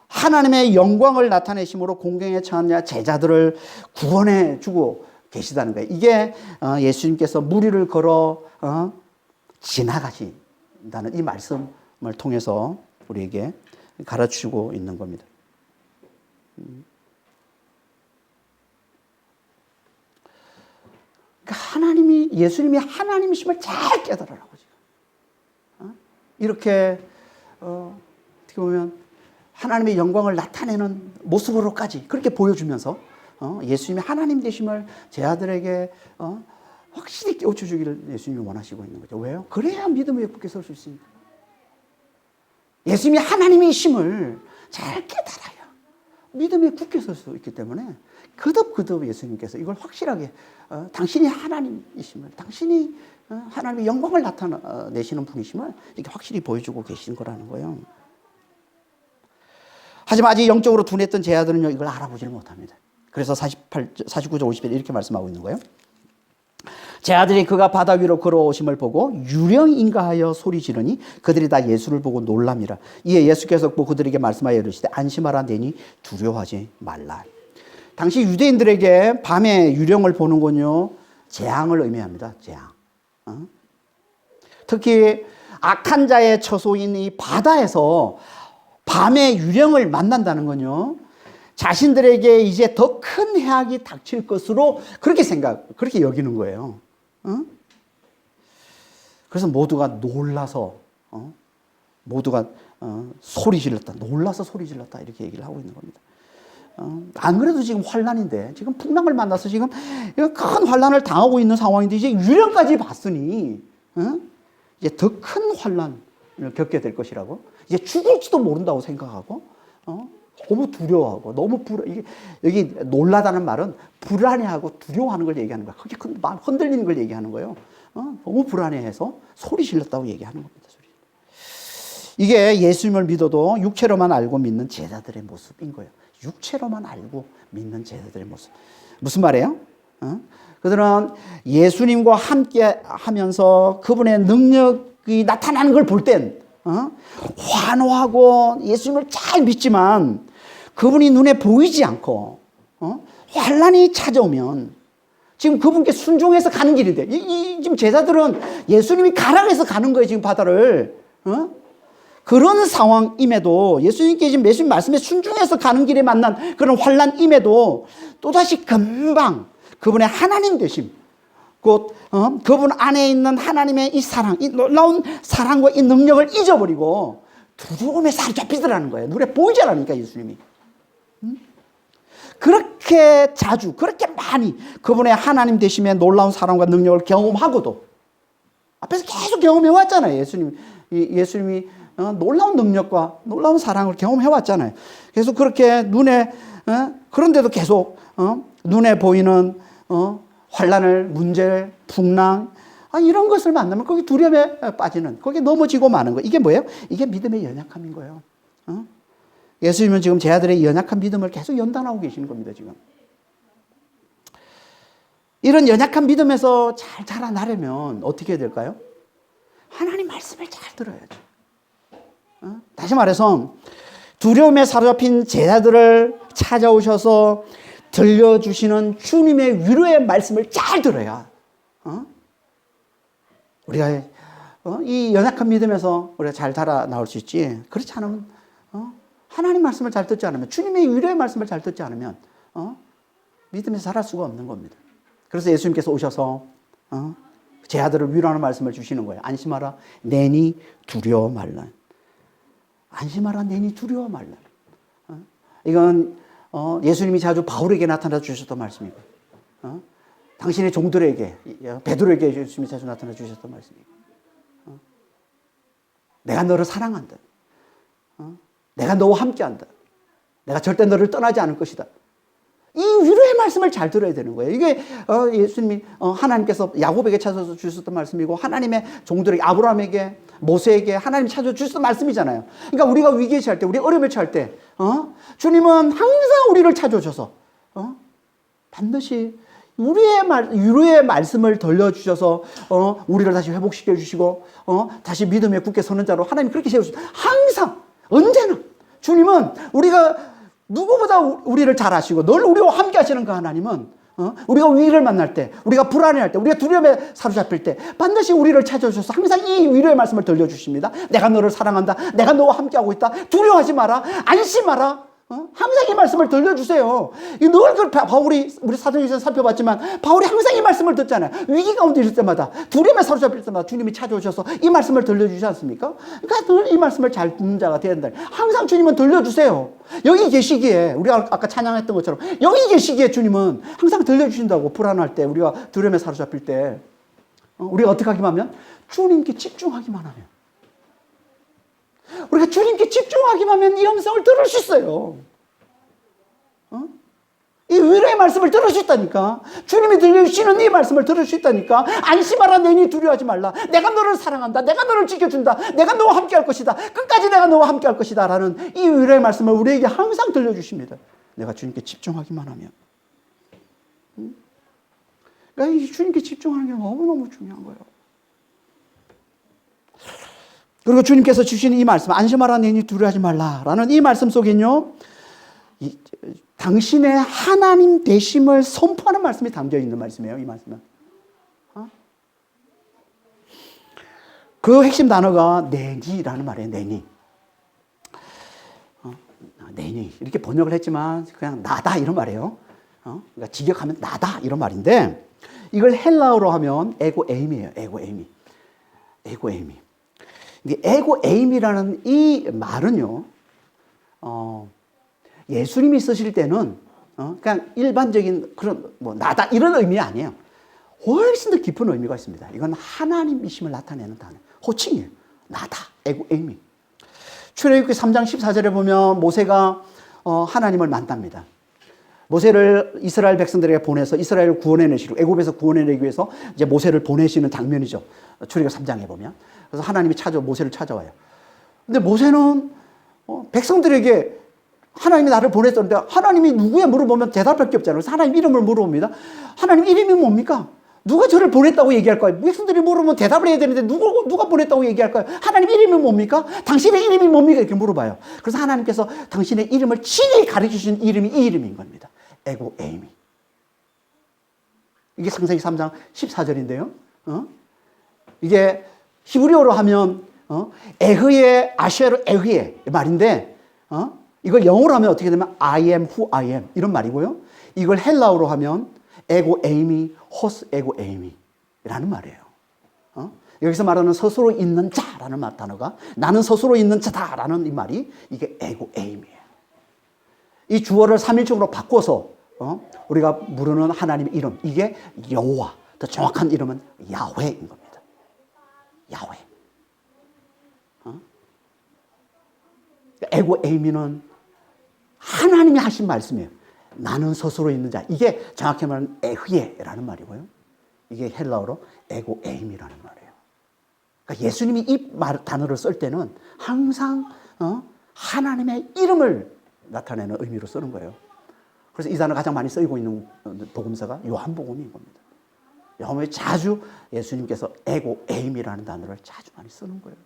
하나님의 영광을 나타내심으로 공경에 처한 제자들을 구원해 주고 계시다는 거예요. 이게 예수님께서 무리를 걸어 지나가신다는 이 말씀을 통해서 우리에게 가르치고 있는 겁니다. 그러니까 예수님이 하나님이심을 잘 깨달으라고 지금. 이렇게 어떻게 보면 하나님의 영광을 나타내는 모습으로까지 그렇게 보여주면서 예수님이 하나님 되심을 제 아들에게 확실히 깨우쳐 주기를 예수님이 원하시고 있는 거죠. 왜요? 그래야 믿음에 굳게 설 수 있습니다. 예수님이 하나님이심을 잘 깨달아야 믿음에 굳게 설 수 있기 때문에 그덕그덕 예수님께서 이걸 확실하게 당신이 하나님이심을, 당신이 하나님의 영광을 나타내시는 분이심을 이렇게 확실히 보여주고 계신 거라는 거예요. 하지만 아직 영적으로 둔했던 제 아들은요, 이걸 알아보지를 못합니다. 그래서 49절 50절 이렇게 말씀하고 있는 거예요. 제 아들이 그가 바다 위로 걸어오심을 보고 유령인가 하여 소리 지르니 그들이 다 예수를 보고 놀랍니다. 이에 예수께서 그들에게 말씀하여 이르시되 안심하라 내니 두려워하지 말라. 당시 유대인들에게 밤에 유령을 보는 건요, 재앙을 의미합니다. 재앙. 특히 악한 자의 처소인 이 바다에서 밤에 유령을 만난다는 건요, 자신들에게 이제 더 큰 해악이 닥칠 것으로 그렇게 여기는 거예요. 그래서 모두가 놀라서, 모두가 소리 질렀다. 놀라서 소리 질렀다. 이렇게 얘기를 하고 있는 겁니다. 안 그래도 지금 환란인데, 지금 풍랑을 만나서 지금 큰 환란을 당하고 있는 상황인데, 이제 유령까지 봤으니, 이제 더 큰 환난을 겪게 될 것이라고, 이제 죽을지도 모른다고 생각하고, 너무 두려워하고, 이게, 여기 놀라다는 말은 불안해하고 두려워하는 걸 얘기하는 거야. 그게 막 흔들리는 걸 얘기하는 거예요. 너무 불안해해서 소리 질렀다고 얘기하는 겁니다. 이게 예수님을 믿어도 육체로만 알고 믿는 제자들의 모습인 거예요. 육체로만 알고 믿는 제자들의 모습. 무슨 말이에요? 그들은 예수님과 함께 하면서 그분의 능력이 나타나는 걸 볼 땐, 환호하고 예수님을 잘 믿지만 그분이 눈에 보이지 않고, 환난이 찾아오면 지금 그분께 순종해서 가는 길인데, 지금 제자들은 예수님이 가라고 해서 가는 거예요, 지금 바다를. 그런 상황임에도 예수님께 지금 예수님 말씀에 순종해서 가는 길에 만난 그런 환난임에도 또다시 금방 그분의 하나님 되심, 곧 그분 안에 있는 하나님의 이 사랑, 이 놀라운 사랑과 이 능력을 잊어버리고 두려움에 사로잡히더라는 거예요. 눈에 보이지 않으니까 예수님이. 그렇게 자주, 그렇게 많이 그분의 하나님 되심의 놀라운 사랑과 능력을 경험하고도, 앞에서 계속 경험해 왔잖아요. 예수님이 놀라운 능력과 놀라운 사랑을 경험해 왔잖아요. 그래서 그렇게 그런데도 계속 눈에 보이는 환난을, 문제, 풍랑, 이런 것을 만나면 거기 두려움에 빠지는, 거기에 넘어지고 마는 거. 이게 뭐예요? 이게 믿음의 연약함인 거예요. 예수님은 지금 제자들의 연약한 믿음을 계속 연단하고 계시는 겁니다, 지금. 이런 연약한 믿음에서 잘 자라나려면 어떻게 해야 될까요? 하나님 말씀을 잘 들어야죠. 다시 말해서 두려움에 사로잡힌 제자들을 찾아오셔서 들려주시는 주님의 위로의 말씀을 잘 들어야 우리가 이 연약한 믿음에서 우리가 잘 자라나올 수 있지. 그렇지 않으면 하나님 말씀을 잘 듣지 않으면, 주님의 위로의 말씀을 잘 듣지 않으면 믿음에서 자랄 수가 없는 겁니다. 그래서 예수님께서 오셔서 제자들을 위로하는 말씀을 주시는 거예요. 안심하라, 내니 두려워 말라. 안심하라, 내니 두려워 말라. 이건 예수님이 자주 바울에게 나타나 주셨던 말씀이고, 당신의 종들에게, 베드로에게 예수님이 자주 나타나 주셨던 말씀이고, 내가 너를 사랑한다. 내가 너와 함께한다. 내가 절대 너를 떠나지 않을 것이다. 이 위로의 말씀을 잘 들어야 되는 거예요. 이게 예수님이 하나님께서 야곱에게 찾아서 주셨던 말씀이고, 하나님의 종들에게, 아브라함에게, 모세에게 하나님 찾아 주셨던 말씀이잖아요. 그러니까 우리가 위기에 처할 때, 우리 어려움에 처할 때, 주님은 항상 우리를 찾아주셔서 반드시 위로의 말씀을 들려주셔서 우리를 다시 회복시켜 주시고, 다시 믿음에 굳게 서는 자로 하나님 그렇게 세우시고, 항상 언제나 주님은 우리가 누구보다 우리를 잘 아시고 늘 우리와 함께 하시는 그 하나님은 우리가 위기를 만날 때, 우리가 불안해할 때, 우리가 두려움에 사로잡힐 때 반드시 우리를 찾아주셔서 항상 이 위로의 말씀을 들려주십니다. 내가 너를 사랑한다. 내가 너와 함께하고 있다. 두려워하지 마라. 안심하라. 항상 이 말씀을 들려주세요. 늘 바울이, 우리 사도행전에서 살펴봤지만 바울이 항상 이 말씀을 듣잖아요. 위기 가운데 있을 때마다, 두려움에 사로잡힐 때마다 주님이 찾아오셔서 이 말씀을 들려주지 않습니까? 그러니까 늘 이 말씀을 잘 듣는 자가 되어야 된다. 항상 주님은 들려주세요. 여기 계시기에, 우리가 아까 찬양했던 것처럼 여기 계시기에 주님은 항상 들려주신다고. 불안할 때, 우리가 두려움에 사로잡힐 때 우리가 어떻게 하기만 하면? 주님께 집중하기만 하면, 우리가 주님께 집중하기만 하면 이 음성을 들을 수 있어요. 이 위로의 말씀을 들을 수 있다니까. 주님이 들려주시는 이 말씀을 들을 수 있다니까. 안심하라, 내니 두려워하지 말라. 내가 너를 사랑한다. 내가 너를 지켜준다. 내가 너와 함께 할 것이다. 끝까지 내가 너와 함께 할 것이다. 라는 이 위로의 말씀을 우리에게 항상 들려주십니다. 내가 주님께 집중하기만 하면. 그러니까 이 주님께 집중하는 게 너무너무 중요한 거예요. 그리고 주님께서 주시는 이 말씀, 안심하라, 내니 두려워하지 말라라는 이 말씀 속엔요, 당신의 하나님 되심을 선포하는 말씀이 담겨 있는 말씀이에요. 이 말씀은. 그 핵심 단어가 내니라는 말이에요. 내니. 내니 이렇게 번역을 했지만 그냥 나다 이런 말이에요. 그러니까 직역하면 나다 이런 말인데, 이걸 헬라어로 하면 에고에임이에요. 에고에임이. 에고에임이. 에고에임이라는 이 말은요, 예수님이 쓰실 때는 그냥 일반적인 그런 나다 이런 의미 아니에요. 훨씬 더 깊은 의미가 있습니다. 이건 하나님이심을 나타내는 단어, 호칭이에요. 나다, 에고 에이미. 출애굽기 3장 14절에 보면 모세가 하나님을 만납니다. 모세를 이스라엘 백성들에게 보내서 이스라엘을 구원해내시고 애굽에서 구원해내기 위해서 이제 모세를 보내시는 장면이죠. 출애굽기 3장에 보면. 그래서 하나님이 모세를 찾아와요. 근데 모세는 백성들에게 하나님이 나를 보냈었는데 하나님이 누구야 물어보면 대답할 게 없잖아요. 그래서 하나님 이름을 물어봅니다. 하나님 이름이 뭡니까? 누가 저를 보냈다고 얘기할까요? 백성들이 물으면 대답을 해야 되는데 누가 보냈다고 얘기할까요? 하나님 이름이 뭡니까? 당신의 이름이 뭡니까? 이렇게 물어봐요. 그래서 하나님께서 당신의 이름을 친히 가르쳐주신 이름이 이 이름인 겁니다. 에고 에이미. 이게 창세기 3장 14절인데요. 이게 히브리어로 하면 에흐의 아쉐르 에흐의 말인데 이걸 영어로 하면 어떻게 되면 I am who I am 이런 말이고요. 이걸 헬라어로 하면 에고 에이미 호스 에고 에이미라는 말이에요. 여기서 말하는 스스로 있는 자라는 단어가 나는 스스로 있는 자다라는 이 말이 이게 에고 에이미예요. 이 주어를 3일적으로 바꿔서 우리가 부르는 하나님의 이름 이게 여호와, 더 정확한 이름은 야훼인 겁니다. 야훼. 에고 에이미는 하나님이 하신 말씀이에요. 나는 스스로 있는 자. 이게 정확히 말하면 에흐예라는 말이고요. 이게 헬라어로 에고 에임이라는 말이에요. 그러니까 예수님이 이 단어를 쓸 때는 항상 하나님의 이름을 나타내는 의미로 쓰는 거예요. 그래서 이 단어가 가장 많이 쓰이고 있는 복음서가 요한복음인 겁니다. 요한복음에 자주 예수님께서 에고 에임이라는 단어를 자주 많이 쓰는 거예요.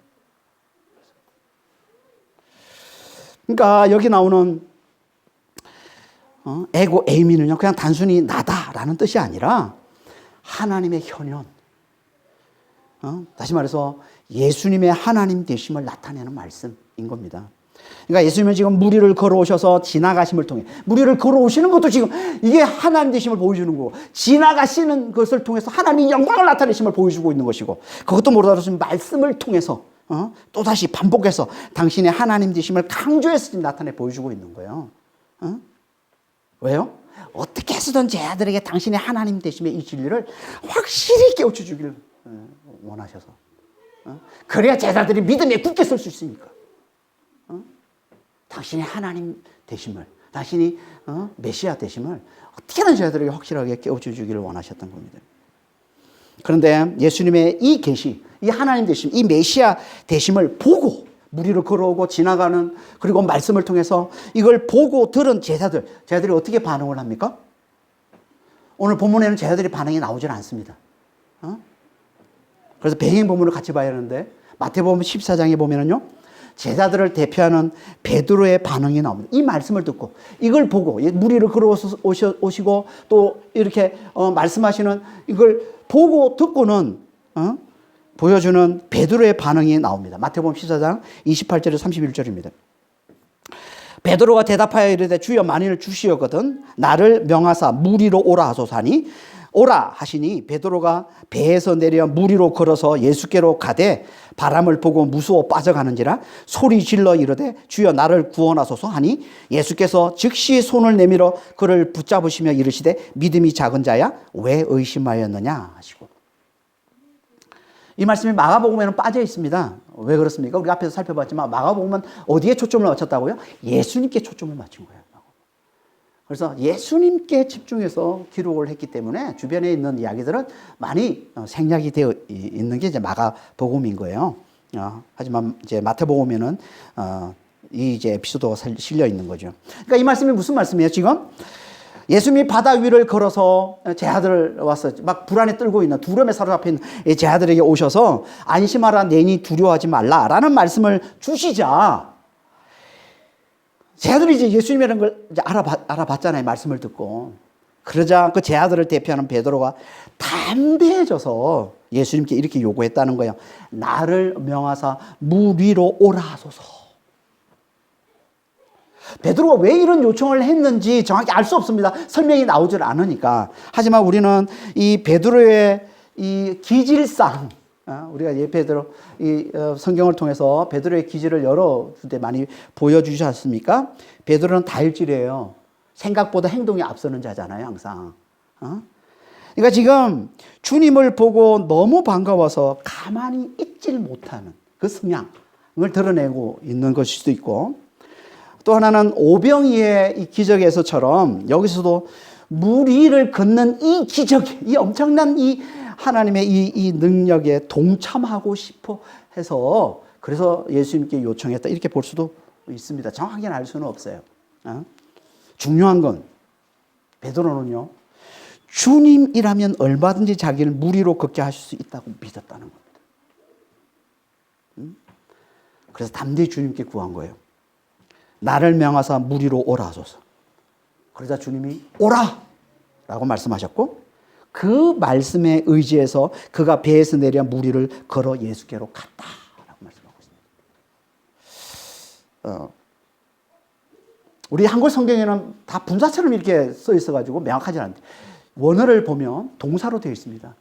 그러니까 여기 나오는 에고 에이미는요 그냥 단순히 나다라는 뜻이 아니라 하나님의 현현, 다시 말해서 예수님의 하나님 되심을 나타내는 말씀인 겁니다. 그러니까 예수님은 지금 무리를 걸어오셔서 지나가심을 통해 무리를 걸어오시는 것도 지금 이게 하나님 되심을 보여주는 거고 지나가시는 것을 통해서 하나님의 영광을 나타내심을 보여주고 있는 것이고 그것도 모르더라도 지금 말씀을 통해서 또다시 반복해서 당신의 하나님 되심을 강조해서 나타내 보여주고 있는 거예요. 왜요? 어떻게 해서든 제 아들에게 당신의 하나님 되심의 이 진리를 확실히 깨우쳐 주기를 원하셔서 그래야 제자들이 믿음에 굳게 설 수 있으니까 당신의 하나님 되심을 당신이 메시아 되심을 어떻게든 제자들에게 확실하게 깨우쳐 주기를 원하셨던 겁니다. 그런데 예수님의 이 계시, 이 하나님 되심, 이 메시아 되심을 보고 무리를 걸어오고 지나가는 그리고 말씀을 통해서 이걸 보고 들은 제자들이 어떻게 반응을 합니까? 오늘 본문에는 제자들의 반응이 나오질 않습니다. 그래서 배경 본문을 같이 봐야 하는데 마태복음 14장에 보면은요 제자들을 대표하는 베드로의 반응이 나옵니다. 이 말씀을 듣고 이걸 보고 무리를 걸어오시고 또 이렇게 말씀하시는 이걸 보고 듣고는 보여주는 베드로의 반응이 나옵니다. 마태복음 14장 28절에서 31절입니다. 베드로가 대답하여 이르되 주여 만일 주시었거든 나를 명하사 무리로 오라 하소서하니 오라 하시니 베드로가 배에서 내려 무리로 걸어서 예수께로 가되 바람을 보고 무서워 빠져가는지라 소리 질러 이르되 주여 나를 구원하소서 하니 예수께서 즉시 손을 내밀어 그를 붙잡으시며 이르시되 믿음이 작은 자야 왜 의심하였느냐 하시고 이 말씀이 마가복음에는 빠져 있습니다. 왜 그렇습니까? 우리 앞에서 살펴봤지만 마가복음은 어디에 초점을 맞췄다고요? 예수님께 초점을 맞춘 거예요. 그래서 예수님께 집중해서 기록을 했기 때문에 주변에 있는 이야기들은 많이 생략이 되어 있는 게 이제 마가복음인 거예요. 하지만 이제 마태복음에는 이 이제 에피소드가 실려 있는 거죠. 그러니까 이 말씀이 무슨 말씀이에요? 지금 예수님이 바다 위를 걸어서 제 아들 와서 막 불안에 떨고 있는 두려움에 사로잡힌 제 아들에게 오셔서 안심하라 내니 두려워하지 말라라는 말씀을 주시자 제 아들이 이제 예수님이라는 걸 이제 알아봤잖아요. 말씀을 듣고. 그러자 그 제 아들을 대표하는 베드로가 담대해져서 예수님께 이렇게 요구했다는 거예요. 나를 명하사 물 위로 오라 하소서. 베드로가 왜 이런 요청을 했는지 정확히 알 수 없습니다. 설명이 나오질 않으니까. 하지만 우리는 이 베드로의 이 기질상 우리가 베드로 이 성경을 통해서 베드로의 기질을 여러 군데 많이 보여주지 않습니까? 베드로는 다혈질이에요. 생각보다 행동이 앞서는 자잖아요, 항상. 그러니까 지금 주님을 보고 너무 반가워서 가만히 있질 못하는 그 성향을 드러내고 있는 것일 수도 있고, 또 하나는 오병이의 이 기적에서처럼 여기서도 물 위를 걷는 이 기적, 이 엄청난 이 하나님의 이 능력에 동참하고 싶어 해서 그래서 예수님께 요청했다, 이렇게 볼 수도 있습니다. 정확하게는 알 수는 없어요. 중요한 건 베드로는요, 주님이라면 얼마든지 자기를 물 위로 걷게 하실 수 있다고 믿었다는 겁니다. 그래서 담대히 주님께 구한 거예요. 나를 명하사 물 위로 오라 하소서. 그러자 주님이 오라 라고 말씀하셨고, 그 말씀에 의지해서 그가 배에서 내려 물 위를 걸어 예수께로 갔다 라고 말씀하고 있습니다. 우리 한글 성경에는 다 분사처럼 이렇게 써 있어가지고 명확하지 않은데, 원어를 보면 동사로 되어 있습니다.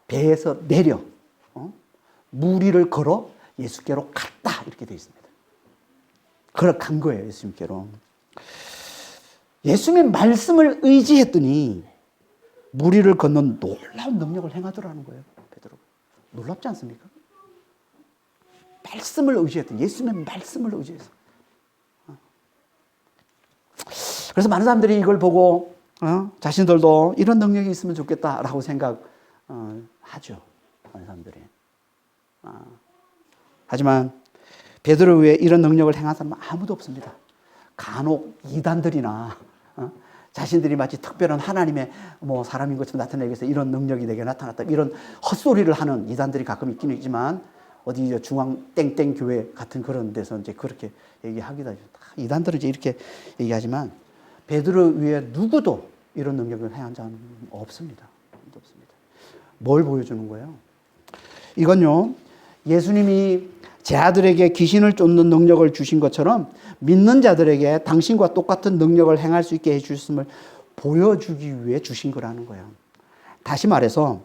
배에서 내려 물 위를 걸어 예수께로 갔다, 이렇게 되어 있습니다. 걸어 간 거예요, 예수님께로. 예수님의 말씀을 의지했더니 물 위를 걷는 놀라운 능력을 행하더라는 거예요, 베드로가. 놀랍지 않습니까? 말씀을 의지했더니, 예수님의 말씀을 의지해서. 그래서 많은 사람들이 이걸 보고 자신들도 이런 능력이 있으면 좋겠다라고 생각하죠. 많은 사람들이. 하지만 베드로 외에 이런 능력을 행한 사람은 아무도 없습니다. 간혹 이단들이나 자신들이 마치 특별한 하나님의 사람인 것처럼 나타내기 위해서 이런 능력이 내게 나타났다, 이런 헛소리를 하는 이단들이 가끔 있기는 있지만, 어디 중앙 땡땡 교회 같은 그런 데서 이제 그렇게 얘기하기도 하죠. 이단들은 이제 이렇게 얘기하지만 베드로 위에 누구도 이런 능력을 행한 자는 없습니다. 없습니다. 뭘 보여주는 거예요? 이건요, 예수님이 제 아들에게 귀신을 쫓는 능력을 주신 것처럼 믿는 자들에게 당신과 똑같은 능력을 행할 수 있게 해주셨음을 보여주기 위해 주신 거라는 거예요. 다시 말해서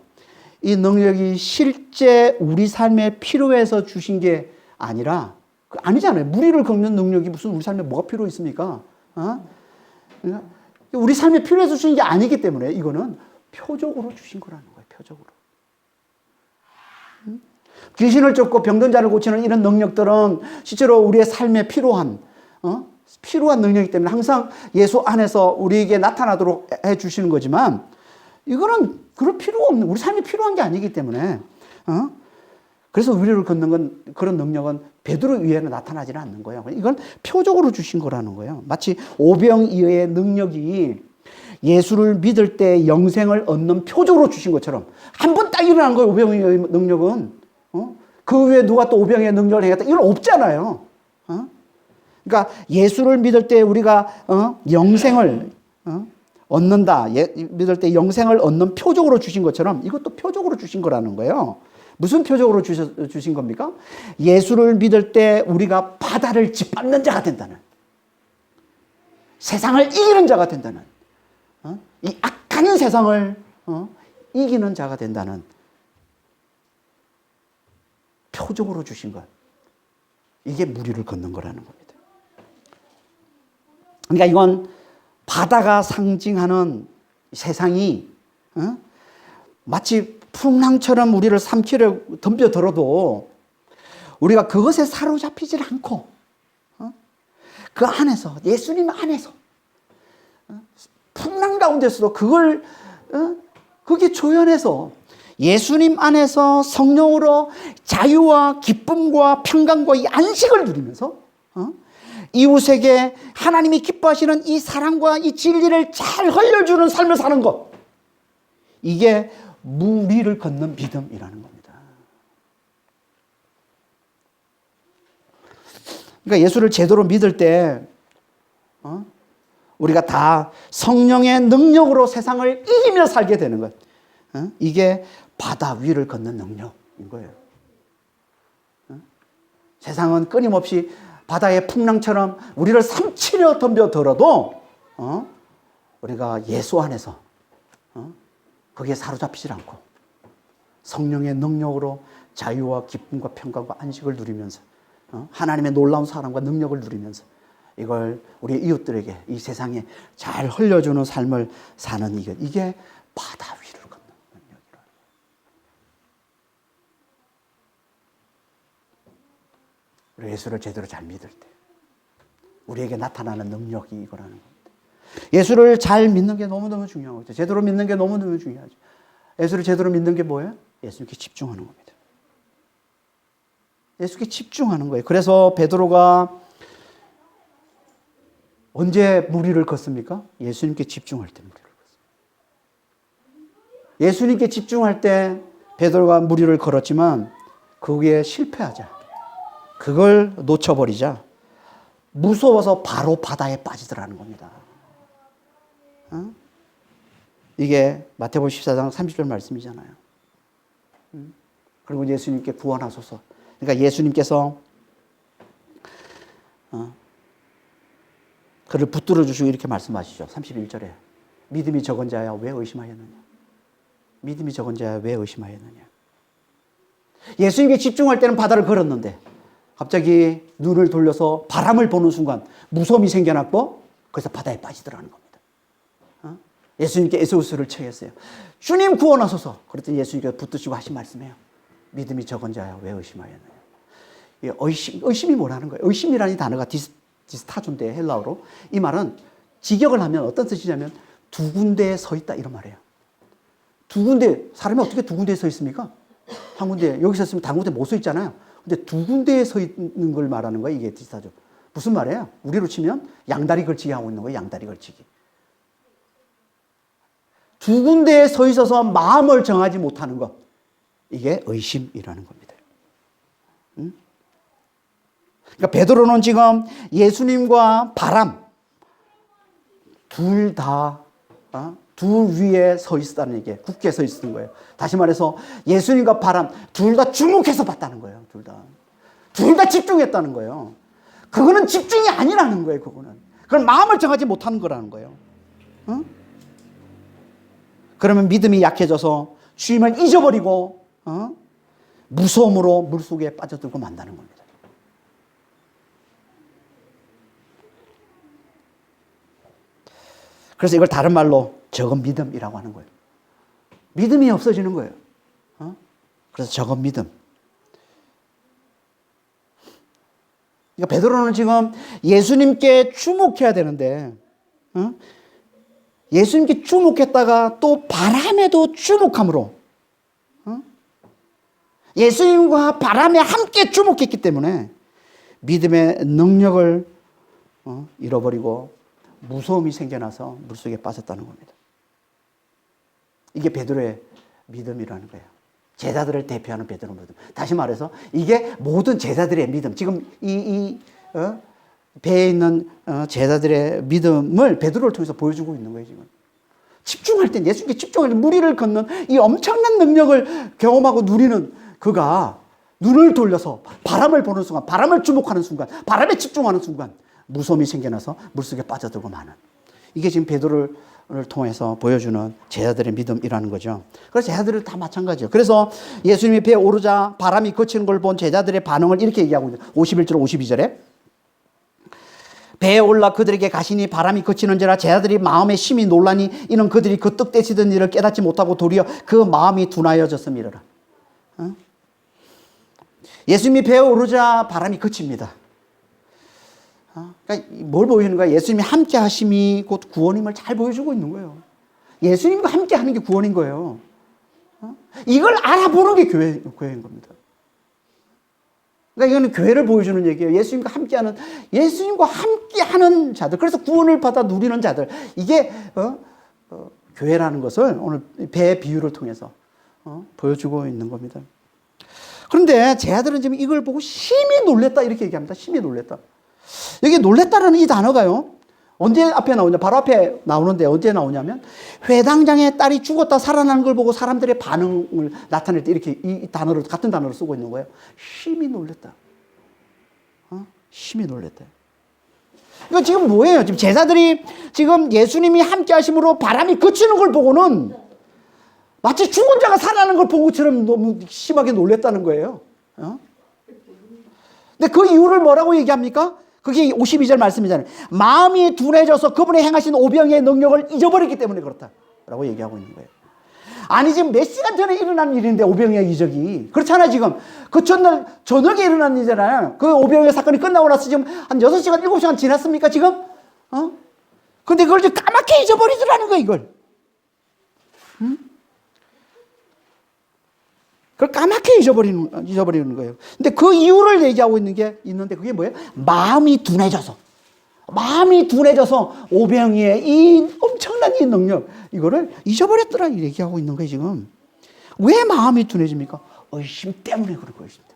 이 능력이 실제 우리 삶에 필요해서 주신 게 아니라, 아니잖아요. 물 위를 걷는 능력이 무슨 우리 삶에 뭐가 필요 있습니까? 우리 삶에 필요해서 주신 게 아니기 때문에 이거는 표적으로 주신 거라는 거예요. 표적으로. 귀신을 쫓고 병든 자를 고치는 이런 능력들은 실제로 우리의 삶에 필요한 능력이기 때문에 항상 예수 안에서 우리에게 나타나도록 해 주시는 거지만, 이거는 그럴 필요가 없는, 우리 삶에 필요한 게 아니기 때문에 그래서 위를 걷는 그런 능력은 베드로 위에는 나타나지는 않는 거예요. 이건 표적으로 주신 거라는 거예요. 마치 오병이어의 능력이 예수를 믿을 때 영생을 얻는 표적으로 주신 것처럼 한 번 딱 일어난 거예요. 오병이어의 능력은. 그 외에 누가 또 오병이어의 능력을 행했다, 이건 없잖아요. 그러니까 예수를 믿을 때 우리가 영생을 얻는다, 믿을 때 영생을 얻는 표적으로 주신 것처럼 이것도 표적으로 주신 거라는 거예요. 무슨 표적으로 주신 겁니까? 예수를 믿을 때 우리가 바다를 짓밟는 자가 된다는, 세상을 이기는 자가 된다는, 이 악한 세상을 이기는 자가 된다는 표적으로 주신 것. 이게 물 위를 걷는 거라는 겁니다. 그러니까 이건 바다가 상징하는 세상이 마치 풍랑처럼 우리를 삼키려 덤벼들어도 우리가 그것에 사로잡히질 않고 그 안에서, 예수님 안에서 풍랑 가운데서도 그게 조연해서 예수님 안에서 성령으로 자유와 기쁨과 평강과 이 안식을 누리면서 이웃에게 하나님이 기뻐하시는 이 사랑과 이 진리를 잘 흘려주는 삶을 사는 것, 이게 물 위를 걷는 믿음이라는 겁니다. 그러니까 예수를 제대로 믿을 때 우리가 다 성령의 능력으로 세상을 이기며 살게 되는 것, 이게 바다 위를 걷는 능력인 거예요. 세상은 끊임없이 바다의 풍랑처럼 우리를 삼키려 덤벼들어도 우리가 예수 안에서 거기에 사로잡히질 않고 성령의 능력으로 자유와 기쁨과 평강과 안식을 누리면서 하나님의 놀라운 사랑과 능력을 누리면서 이걸 우리 이웃들에게 이 세상에 잘 흘려주는 삶을 사는 이게 바다 위를 걷는 능력이라. 우리 예수를 제대로 잘 믿을 때 우리에게 나타나는 능력이 이거라는 겁니다. 예수를 잘 믿는 게 너무너무 중요한 거죠. 제대로 믿는 게 너무너무 중요하죠. 예수를 제대로 믿는 게 뭐예요? 예수님께 집중하는 겁니다. 예수께 집중하는 거예요. 그래서 베드로가 언제 무리를 걷습니까? 예수님께 집중할 때 무리를 걷습니다. 예수님께 집중할 때 베드로가 무리를 걸었지만 거기에 실패하자. 그걸 놓쳐버리자. 무서워서 바로 바다에 빠지더라는 겁니다. 이게 마태복음 14장 30절 말씀이잖아요. 그리고 예수님께 구원하소서. 그러니까 예수님께서 그를 붙들어 주시고 이렇게 말씀하시죠. 31절에 믿음이 적은 자야 왜 의심하였느냐. 믿음이 적은 자야 왜 의심하였느냐. 예수님께 집중할 때는 바다를 걸었는데 갑자기 눈을 돌려서 바람을 보는 순간 무서움이 생겨났고 그래서 바다에 빠지더라는 겁니다. 예수님께 에세우스를 청했어요. 주님 구원하소서. 그랬더니 예수님께서 붙드시고 하신 말씀이에요. 믿음이 적은 자야 왜 의심하였느냐. 의심이 뭐라는 거예요? 의심이라는 단어가 디스타존데 헬라어로. 이 말은 직역을 하면 어떤 뜻이냐면 두 군데에 서 있다 이런 말이에요. 두 군데, 사람이 어떻게 두 군데에 서 있습니까? 한 군데, 여기 서 있으면 다른 군데 못 서 있잖아요. 근데 두 군데에 서 있는 걸 말하는 거예요. 이게 디스타존. 무슨 말이에요? 우리로 치면 양다리 걸치기 하고 있는 거예요. 양다리 걸치기. 두 군데에 서 있어서 마음을 정하지 못하는 것. 이게 의심이라는 겁니다. 그러니까 베드로는 지금 예수님과 바람 둘 다 둘 위에 서 있었다는 얘기예요. 굳게 서 있었던 거예요. 다시 말해서 예수님과 바람 둘 다 주목해서 봤다는 거예요. 둘 다 집중했다는 거예요. 그거는 집중이 아니라는 거예요. 그건 마음을 정하지 못하는 거라는 거예요. 그러면 믿음이 약해져서 주님을 잊어버리고 무서움으로 물속에 빠져들고 만다는 겁니다. 그래서 이걸 다른 말로 적은 믿음이라고 하는 거예요. 믿음이 없어지는 거예요. 그래서 적은 믿음. 그러니까 베드로는 지금 예수님께 주목해야 되는데 예수님께 주목했다가 또 바람에도 주목함으로 예수님과 바람에 함께 주목했기 때문에 믿음의 능력을 잃어버리고 무서움이 생겨나서 물속에 빠졌다는 겁니다. 이게 베드로의 믿음이라는 거예요. 제자들을 대표하는 베드로의 믿음. 다시 말해서 이게 모든 제자들의 믿음. 지금 배에 있는 제자들의 믿음을 베드로를 통해서 보여주고 있는 거예요. 지금 집중할 때 예수님께 집중할 때 무리를 걷는 이 엄청난 능력을 경험하고 누리는 그가 눈을 돌려서 바람을 보는 순간, 바람을 주목하는 순간, 바람에 집중하는 순간 무서움이 생겨나서 물속에 빠져들고 마는. 이게 지금 베드로를 통해서 보여주는 제자들의 믿음이라는 거죠. 그래서 제자들은 다 마찬가지예요. 그래서 예수님이 배에 오르자 바람이 그치는 걸 본 제자들의 반응을 이렇게 얘기하고 있어요. 51절 52절에 배에 올라 그들에게 가시니 바람이 그치는지라 제자들이 마음에 심히 놀라니 이는 그들이 그 떡 떼시던 일을 깨닫지 못하고 도리어 그 마음이 둔하여졌음이라. 예수님이 배에 오르자 바람이 그칩니다. 그러니까 뭘 보이는 거야? 예수님이 함께 하심이 곧 구원임을 잘 보여주고 있는 거예요. 예수님과 함께 하는 게 구원인 거예요. 이걸 알아보는 게 교회인 겁니다. 그러니까 이거는 교회를 보여주는 얘기예요. 예수님과 함께하는 자들. 그래서 구원을 받아 누리는 자들. 이게 교회라는 것을 오늘 배의 비유를 통해서 보여주고 있는 겁니다. 그런데 제자들은 지금 이걸 보고 심히 놀랬다 이렇게 얘기합니다. 심히 놀랬다. 여기 놀랬다라는 이 단어가요. 언제 앞에 나오냐? 바로 앞에 나오는데 언제 나오냐면 회당장의 딸이 죽었다 살아나는 걸 보고 사람들의 반응을 나타낼 때 이렇게 이 단어를 같은 단어를 쓰고 있는 거예요. 심히 놀랬다. 심히 놀랬다. 이거 지금 뭐예요? 지금 제자들이 지금 예수님이 함께 하심으로 바람이 그치는 걸 보고는 마치 죽은 자가 살아나는 걸 본 것처럼 너무 심하게 놀랬다는 거예요. 근데 그 이유를 뭐라고 얘기합니까? 그게 52절 말씀이잖아요. 마음이 둔해져서 그분이 행하신 오병의 능력을 잊어버렸기 때문에 그렇다라고 얘기하고 있는 거예요. 아니, 지금 몇 시간 전에 일어난 일인데, 오병이어 이적이. 그렇잖아요, 지금. 그 전날, 저녁에 일어난 일이잖아요. 그 오병이어 사건이 끝나고 나서 지금 한 6시간, 7시간 지났습니까, 지금? 근데 그걸 지금 까맣게 잊어버리더라는 거야, 이걸. 응? 그걸 까맣게 잊어버리는 거예요. 근데 그 이유를 얘기하고 있는데 그게 뭐예요? 마음이 둔해져서. 마음이 둔해져서 오병이의 이 엄청난 이 능력, 이거를 잊어버렸더라, 얘기하고 있는 거예요, 지금. 왜 마음이 둔해집니까? 의심 때문에 그런 거예요, 의심 때문에.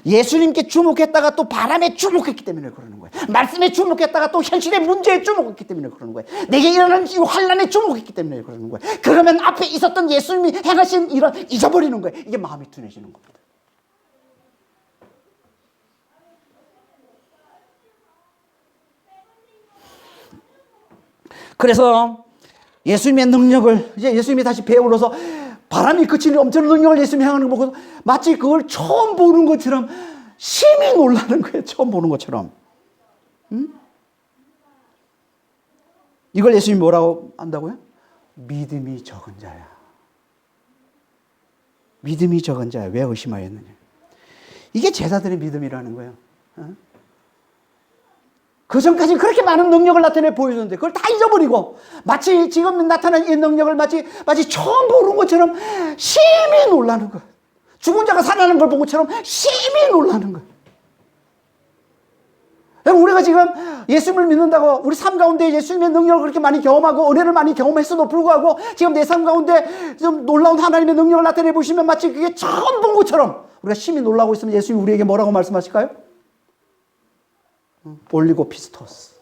예수님께 주목했다가 또 바람에 주목했기 때문에 그러는 거예요. 말씀에 주목했다가 또 현실의 문제에 주목했기 때문에 그러는 거예요. 내게 일어나는 이 환란에 주목했기 때문에 그러는 거예요. 그러면 앞에 있었던 예수님이 행하신 일을 잊어버리는 거예요. 이게 마음이 둔해지는 겁니다. 그래서 예수님의 능력을 이제 예수님이 다시 배울러서 바람이 그치는 엄청난 능력을 예수님이 행하는 거 보고 마치 그걸 처음 보는 것처럼 심히 놀라는 거예요. 처음 보는 것처럼. 이걸 예수님이 뭐라고 한다고요? 믿음이 적은 자야. 믿음이 적은 자야. 왜 의심하였느냐. 이게 제자들의 믿음이라는 거예요. 그 전까지 그렇게 많은 능력을 나타내 보여줬는데 그걸 다 잊어버리고 마치 지금 나타난 이 능력을 마치 처음 보는 것처럼 심히 놀라는 거예요. 죽은 자가 살아나는 걸 본 것처럼 심히 놀라는 거예요. 우리가 지금 예수님을 믿는다고 우리 삶 가운데 예수님의 능력을 그렇게 많이 경험하고 은혜를 많이 경험했어도 불구하고 지금 내 삶 가운데 좀 놀라운 하나님의 능력을 나타내 보시면 마치 그게 처음 본 것처럼 우리가 심히 놀라고 있으면 예수님이 우리에게 뭐라고 말씀하실까요? 올리고 피스토스,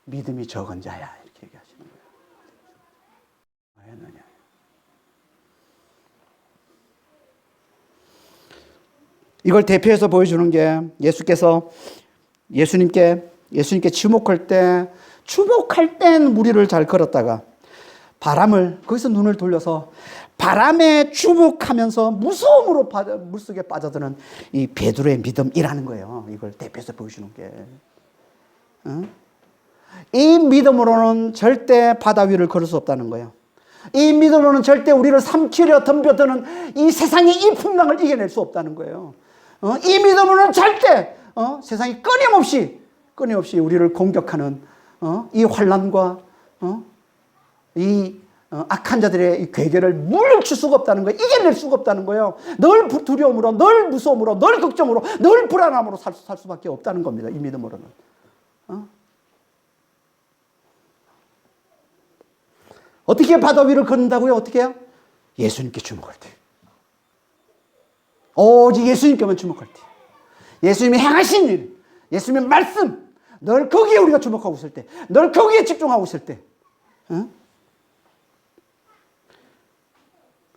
믿음이 적은 자야, 이렇게 얘기하시는 거예요. 왜냐냐? 이걸 대표해서 보여주는 게 예수님께 주목할 땐 무리를 잘 걸었다가 거기서 눈을 돌려서 바람에 주목하면서 무서움으로 물속에 빠져드는 이 베드로의 믿음이라는 거예요. 이걸 대표해서 보여주는 게. 이 믿음으로는 절대 바다 위를 걸을 수 없다는 거예요. 이 믿음으로는 절대 우리를 삼키려 덤벼드는 이 세상의 이 풍랑을 이겨낼 수 없다는 거예요. 이 믿음으로는 절대 세상이 끊임없이 우리를 공격하는 이 환난과 이 악한 자들의 이 괴계를 물리칠 수가 없다는 거예요. 이겨낼 수가 없다는 거예요. 늘 두려움으로, 늘 무서움으로, 늘 걱정으로, 늘 불안함으로 살 수밖에 없다는 겁니다. 이 믿음으로는. 어떻게 바다 위를 걷는다고요? 어떻게 해요? 예수님께 주목할 때. 오직 예수님께만 주목할 때. 예수님이 행하신 일, 예수님의 말씀, 늘 거기에 우리가 주목하고 있을 때, 늘 거기에 집중하고 있을 때.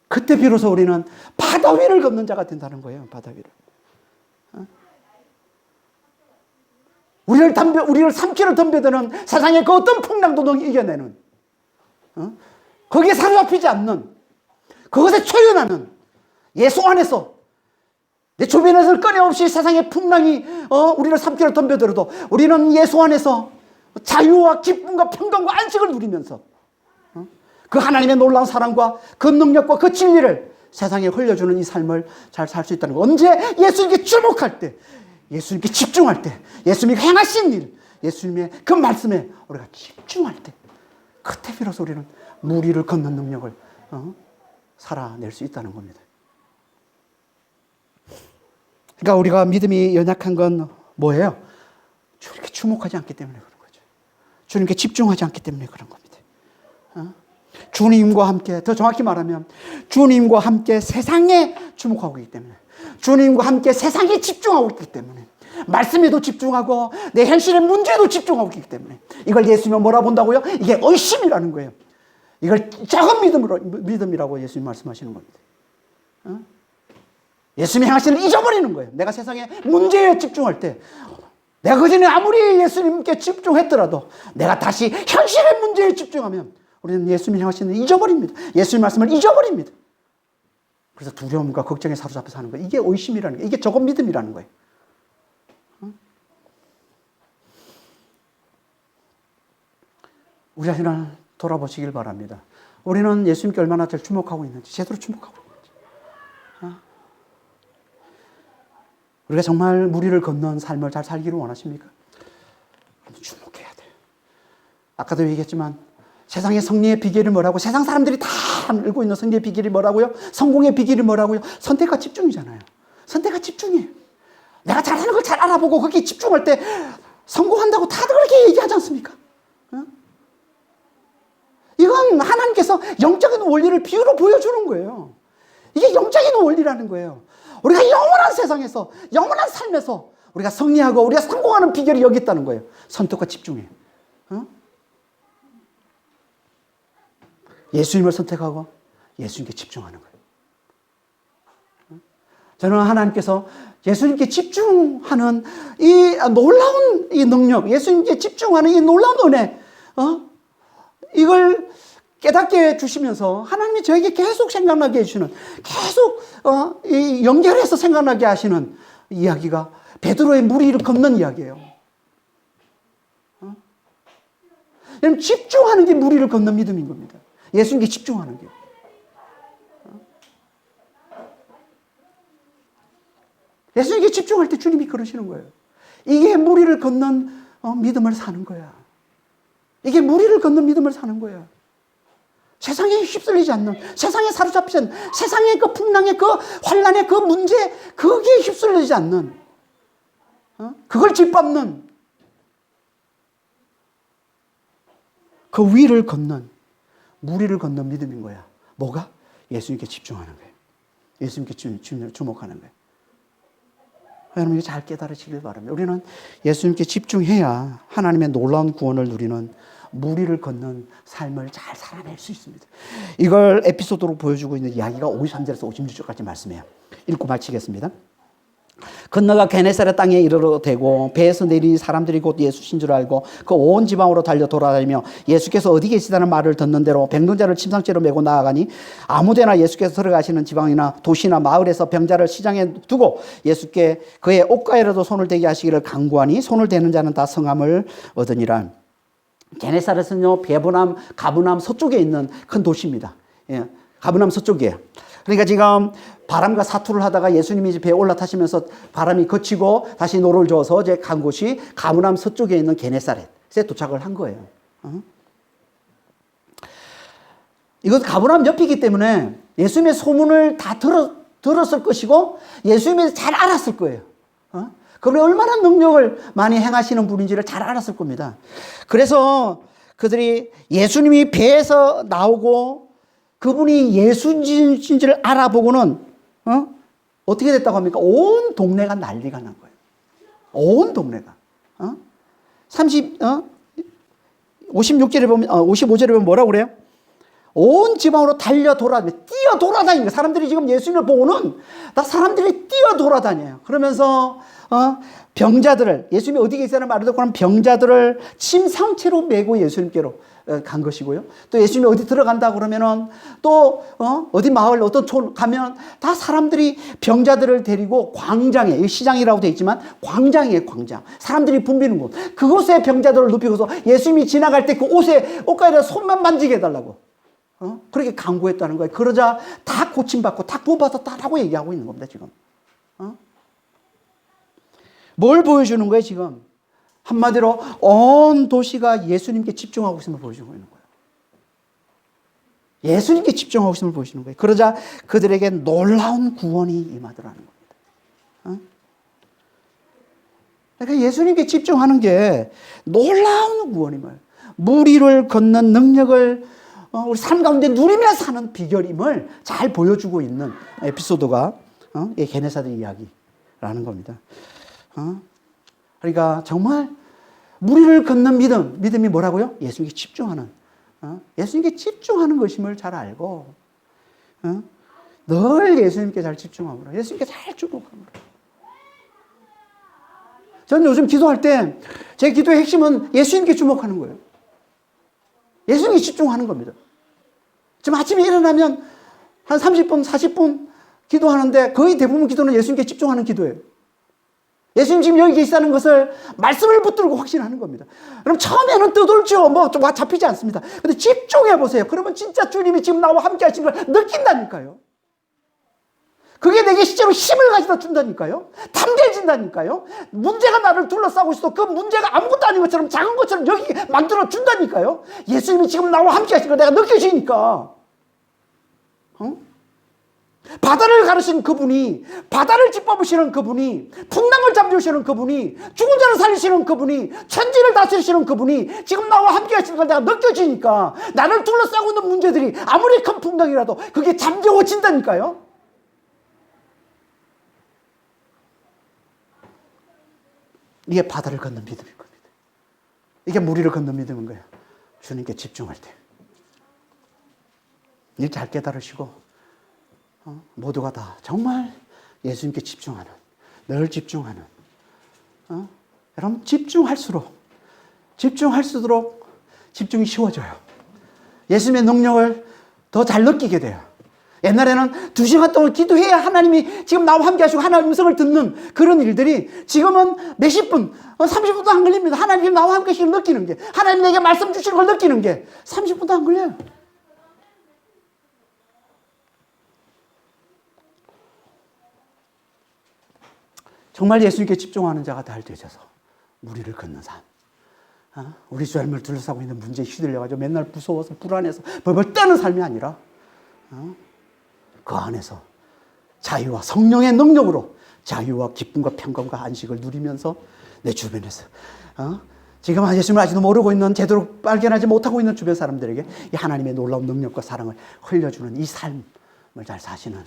그때 비로소 우리는 바다 위를 걷는 자가 된다는 거예요. 바다 위를. 우리를 삼키려 덤벼드는 세상의 그 어떤 풍랑도 이겨내는, 거기에 사로잡히지 않는, 그것에 초연하는 예수 안에서 내 주변에서 끊임없이 세상의 풍랑이 우리를 삼키려 덤벼들어도 우리는 예수 안에서 자유와 기쁨과 평강과 안식을 누리면서 그 하나님의 놀라운 사랑과 그 능력과 그 진리를 세상에 흘려주는 이 삶을 잘 살 수 있다는 거. 언제 예수님께 주목할 때, 예수님께 집중할 때, 예수님이 행하신 일, 예수님의 그 말씀에 우리가 집중할 때, 그때 비로소 우리는 무리를 걷는 능력을 살아낼 수 있다는 겁니다. 그러니까 우리가 믿음이 연약한 건 뭐예요? 주님께 주목하지 않기 때문에 그런 거죠. 주님께 집중하지 않기 때문에 그런 겁니다. 주님과 함께, 더 정확히 말하면 주님과 함께 세상에 주목하고 있기 때문에, 주님과 함께 세상에 집중하고 있기 때문에, 말씀에도 집중하고 내 현실의 문제에도 집중하고 있기 때문에 이걸 예수님은 뭐라 본다고요? 이게 의심이라는 거예요. 이걸 작은 믿음이라고 예수님 말씀하시는 겁니다. 예수님이 행하시는 걸 잊어버리는 거예요. 내가 세상의 문제에 집중할 때, 내가 그전에 아무리 예수님께 집중했더라도 내가 다시 현실의 문제에 집중하면 우리는 예수님이 행하시는 걸 잊어버립니다. 예수님 말씀을 잊어버립니다. 그래서 두려움과 걱정에 사로잡혀 사는 거예요. 이게 의심이라는 거예요. 이게 적은 믿음이라는 거예요. 우리 자신을 돌아보시길 바랍니다. 우리는 예수님께 얼마나 잘 주목하고 있는지, 제대로 주목하고 있는지. 우리가 정말 무리를 건넌 삶을 잘 살기를 원하십니까? 주목해야 돼요. 아까도 얘기했지만 세상의 승리의 비결이 뭐라고? 세상 사람들이 다 알고 있는 승리의 비결이 뭐라고요? 성공의 비결이 뭐라고요? 선택과 집중이잖아요. 선택과 집중이에요. 내가 잘하는 걸 잘 알아보고 거기에 집중할 때 성공한다고 다들 그렇게 얘기하지 않습니까? 이건 하나님께서 영적인 원리를 비유로 보여주는 거예요. 이게 영적인 원리라는 거예요. 우리가 영원한 세상에서, 영원한 삶에서 우리가 승리하고 우리가 성공하는 비결이 여기 있다는 거예요. 선택과 집중이에요. 예수님을 선택하고 예수님께 집중하는 거예요. 저는 하나님께서 예수님께 집중하는 이 놀라운 이 능력, 예수님께 집중하는 이 놀라운 은혜, 이걸 깨닫게 해주시면서 하나님이 저에게 계속 생각나게 해주시는, 계속 이 연결해서 생각나게 하시는 이야기가 베드로의 무리를 걷는 이야기예요. 여러분, 집중하는 게 무리를 걷는 믿음인 겁니다. 예수님께 집중하는 게. 예수님께 집중할 때 주님이 그러시는 거예요. 이게 무리를 걷는 믿음을 사는 거야. 이게 무리를 걷는 믿음을 사는 거야. 세상에 휩쓸리지 않는, 세상에 사로잡히지 않는, 세상의 그 풍랑의 그 환란의 그 문제, 거기에 휩쓸리지 않는, 그걸 짓밟는, 그 위를 걷는, 무리를 걷는 믿음인 거야. 뭐가? 예수님께 집중하는 거예요. 예수님께 주목하는 거예요. 여러분, 이거 잘 깨달으시길 바랍니다. 우리는 예수님께 집중해야 하나님의 놀라운 구원을 누리는 무리를 걷는 삶을 잘 살아낼 수 있습니다. 이걸 에피소드로 보여주고 있는 이야기가 53절에서 56절까지 말씀해요. 읽고 마치겠습니다. 건너가 게네사렛 땅에 이르러되고 배에서 내린 사람들이 곧 예수신 줄 알고 그 온 지방으로 달려 돌아다니며 예수께서 어디 계시다는 말을 듣는 대로 병든자를 침상째로 메고 나아가니 아무데나 예수께서 들어가시는 지방이나 도시나 마을에서 병자를 시장에 두고 예수께 그의 옷가에라도 손을 대게 하시기를 간구하니 손을 대는 자는 다 성함을 얻으니라. 게네사렛은요, 베보남, 가브남 서쪽에 있는 큰 도시입니다. 예, 가브남 서쪽이에요. 그러니까 지금 바람과 사투를 하다가 예수님이 이제 배에 올라타시면서 바람이 거치고 다시 노를 저어서 이제 간 곳이 가브남 서쪽에 있는 게네사렛에 도착을 한 거예요. 이것 가브남 옆이기 때문에 예수님의 소문을 다 들었을 것이고 예수님이 잘 알았을 거예요. 그분이 얼마나 능력을 많이 행하시는 분인지를 잘 알았을 겁니다. 그래서 그들이 예수님이 배에서 나오고 그분이 예수님인지를 알아보고는 어떻게 됐다고 합니까? 온 동네가 난리가 난 거예요. 온 동네가. 56절에 보면, 55절에 보면 뭐라고 그래요? 온 지방으로 뛰어 돌아다니는 거예요. 사람들이 지금 예수님을 보고는 다 사람들이 뛰어 돌아다녀요. 그러면서 병자들을, 예수님이 어디 계시다는 말을 듣고는 병자들을 침상체로 메고 예수님께로 간 것이고요. 또 예수님이 어디 들어간다 그러면은 또 어디 마을 어떤 촌 가면 다 사람들이 병자들을 데리고 광장에, 시장이라고 되어 있지만 광장이에요. 광장. 사람들이 붐비는 곳. 그곳에 병자들을 눕히고서 예수님이 지나갈 때 그 옷가에다 손만 만지게 해달라고 그렇게 강구했다는 거예요. 그러자 다 고침받고 다 구원받았다라고 얘기하고 있는 겁니다. 지금. 뭘 보여주는 거예요, 지금? 한마디로 온 도시가 예수님께 집중하고 있음을 보여주고 있는 거예요. 예수님께 집중하고 있음을 보여주는 거예요. 그러자 그들에게 놀라운 구원이 임하더라는 겁니다. 그러니까 예수님께 집중하는 게 놀라운 구원임을, 무리를 걷는 능력을 우리 삶 가운데 누리며 사는 비결임을 잘 보여주고 있는 에피소드가 게네사렛 이야기라는 겁니다. 그러니까 정말 무리를 걷는 믿음이 뭐라고요? 예수님께 집중하는, 예수님께 집중하는 것임을 잘 알고, 늘 예수님께 잘 집중하므로, 예수님께 잘 주목하므로. 저는 요즘 기도할 때 제 기도의 핵심은 예수님께 주목하는 거예요. 예수님께 집중하는 겁니다. 지금 아침에 일어나면 한 30분, 40분 기도하는데 거의 대부분 기도는 예수님께 집중하는 기도예요. 예수님 지금 여기 계시다는 것을 말씀을 붙들고 확신하는 겁니다. 그럼 처음에는 떠돌죠. 뭐 좀 잡히지 않습니다. 근데 집중해 보세요. 그러면 진짜 주님이 지금 나와 함께 하시는 걸 느낀다니까요. 그게 내게 실제로 힘을 가져다 준다니까요. 담대해진다니까요. 문제가 나를 둘러싸고 있어도 그 문제가 아무것도 아닌 것처럼 작은 것처럼 여기 만들어 준다니까요. 예수님이 지금 나와 함께 하시는 걸 내가 느껴지니까. 바다를 가르시는 그분이, 바다를 짓밟으시는 그분이, 풍랑을 잠재우시는 그분이, 죽은 자를 살리시는 그분이, 천지를 다스리시는 그분이 지금 나와 함께 하시는 걸 내가 느껴지니까 나를 둘러싸고 있는 문제들이 아무리 큰 풍랑이라도 그게 잠재워진다니까요. 이게 바다를 걷는 믿음인 겁니다. 이게 무리를 걷는 믿음인 거예요. 주님께 집중할 때. 일 잘 깨달으시고 모두가 다 정말 예수님께 집중하는, 늘 집중하는, 여러분 집중할수록 집중이 쉬워져요. 예수님의 능력을 더 잘 느끼게 돼요. 옛날에는 2시간 동안 기도해야 하나님이 지금 나와 함께 하시고 하나님의 음성을 듣는 그런 일들이 지금은 몇십 분, 30분도 안 걸립니다. 하나님이 나와 함께 하시는 걸 느끼는 게, 하나님 내게 말씀 주시는 걸 느끼는 게 30분도 안 걸려요. 정말 예수님께 집중하는 자가 잘 되셔서 무리를 걷는 삶. 우리 삶을 둘러싸고 있는 문제에 휘둘려가지고 맨날 무서워서 불안해서 벌벌 떠는 삶이 아니라 그 안에서 자유와 성령의 능력으로 자유와 기쁨과 평강과 안식을 누리면서 내 주변에서 지금 예수님을 아직도 모르고 있는, 제대로 발견하지 못하고 있는 주변 사람들에게 이 하나님의 놀라운 능력과 사랑을 흘려주는 이 삶을 잘 사시는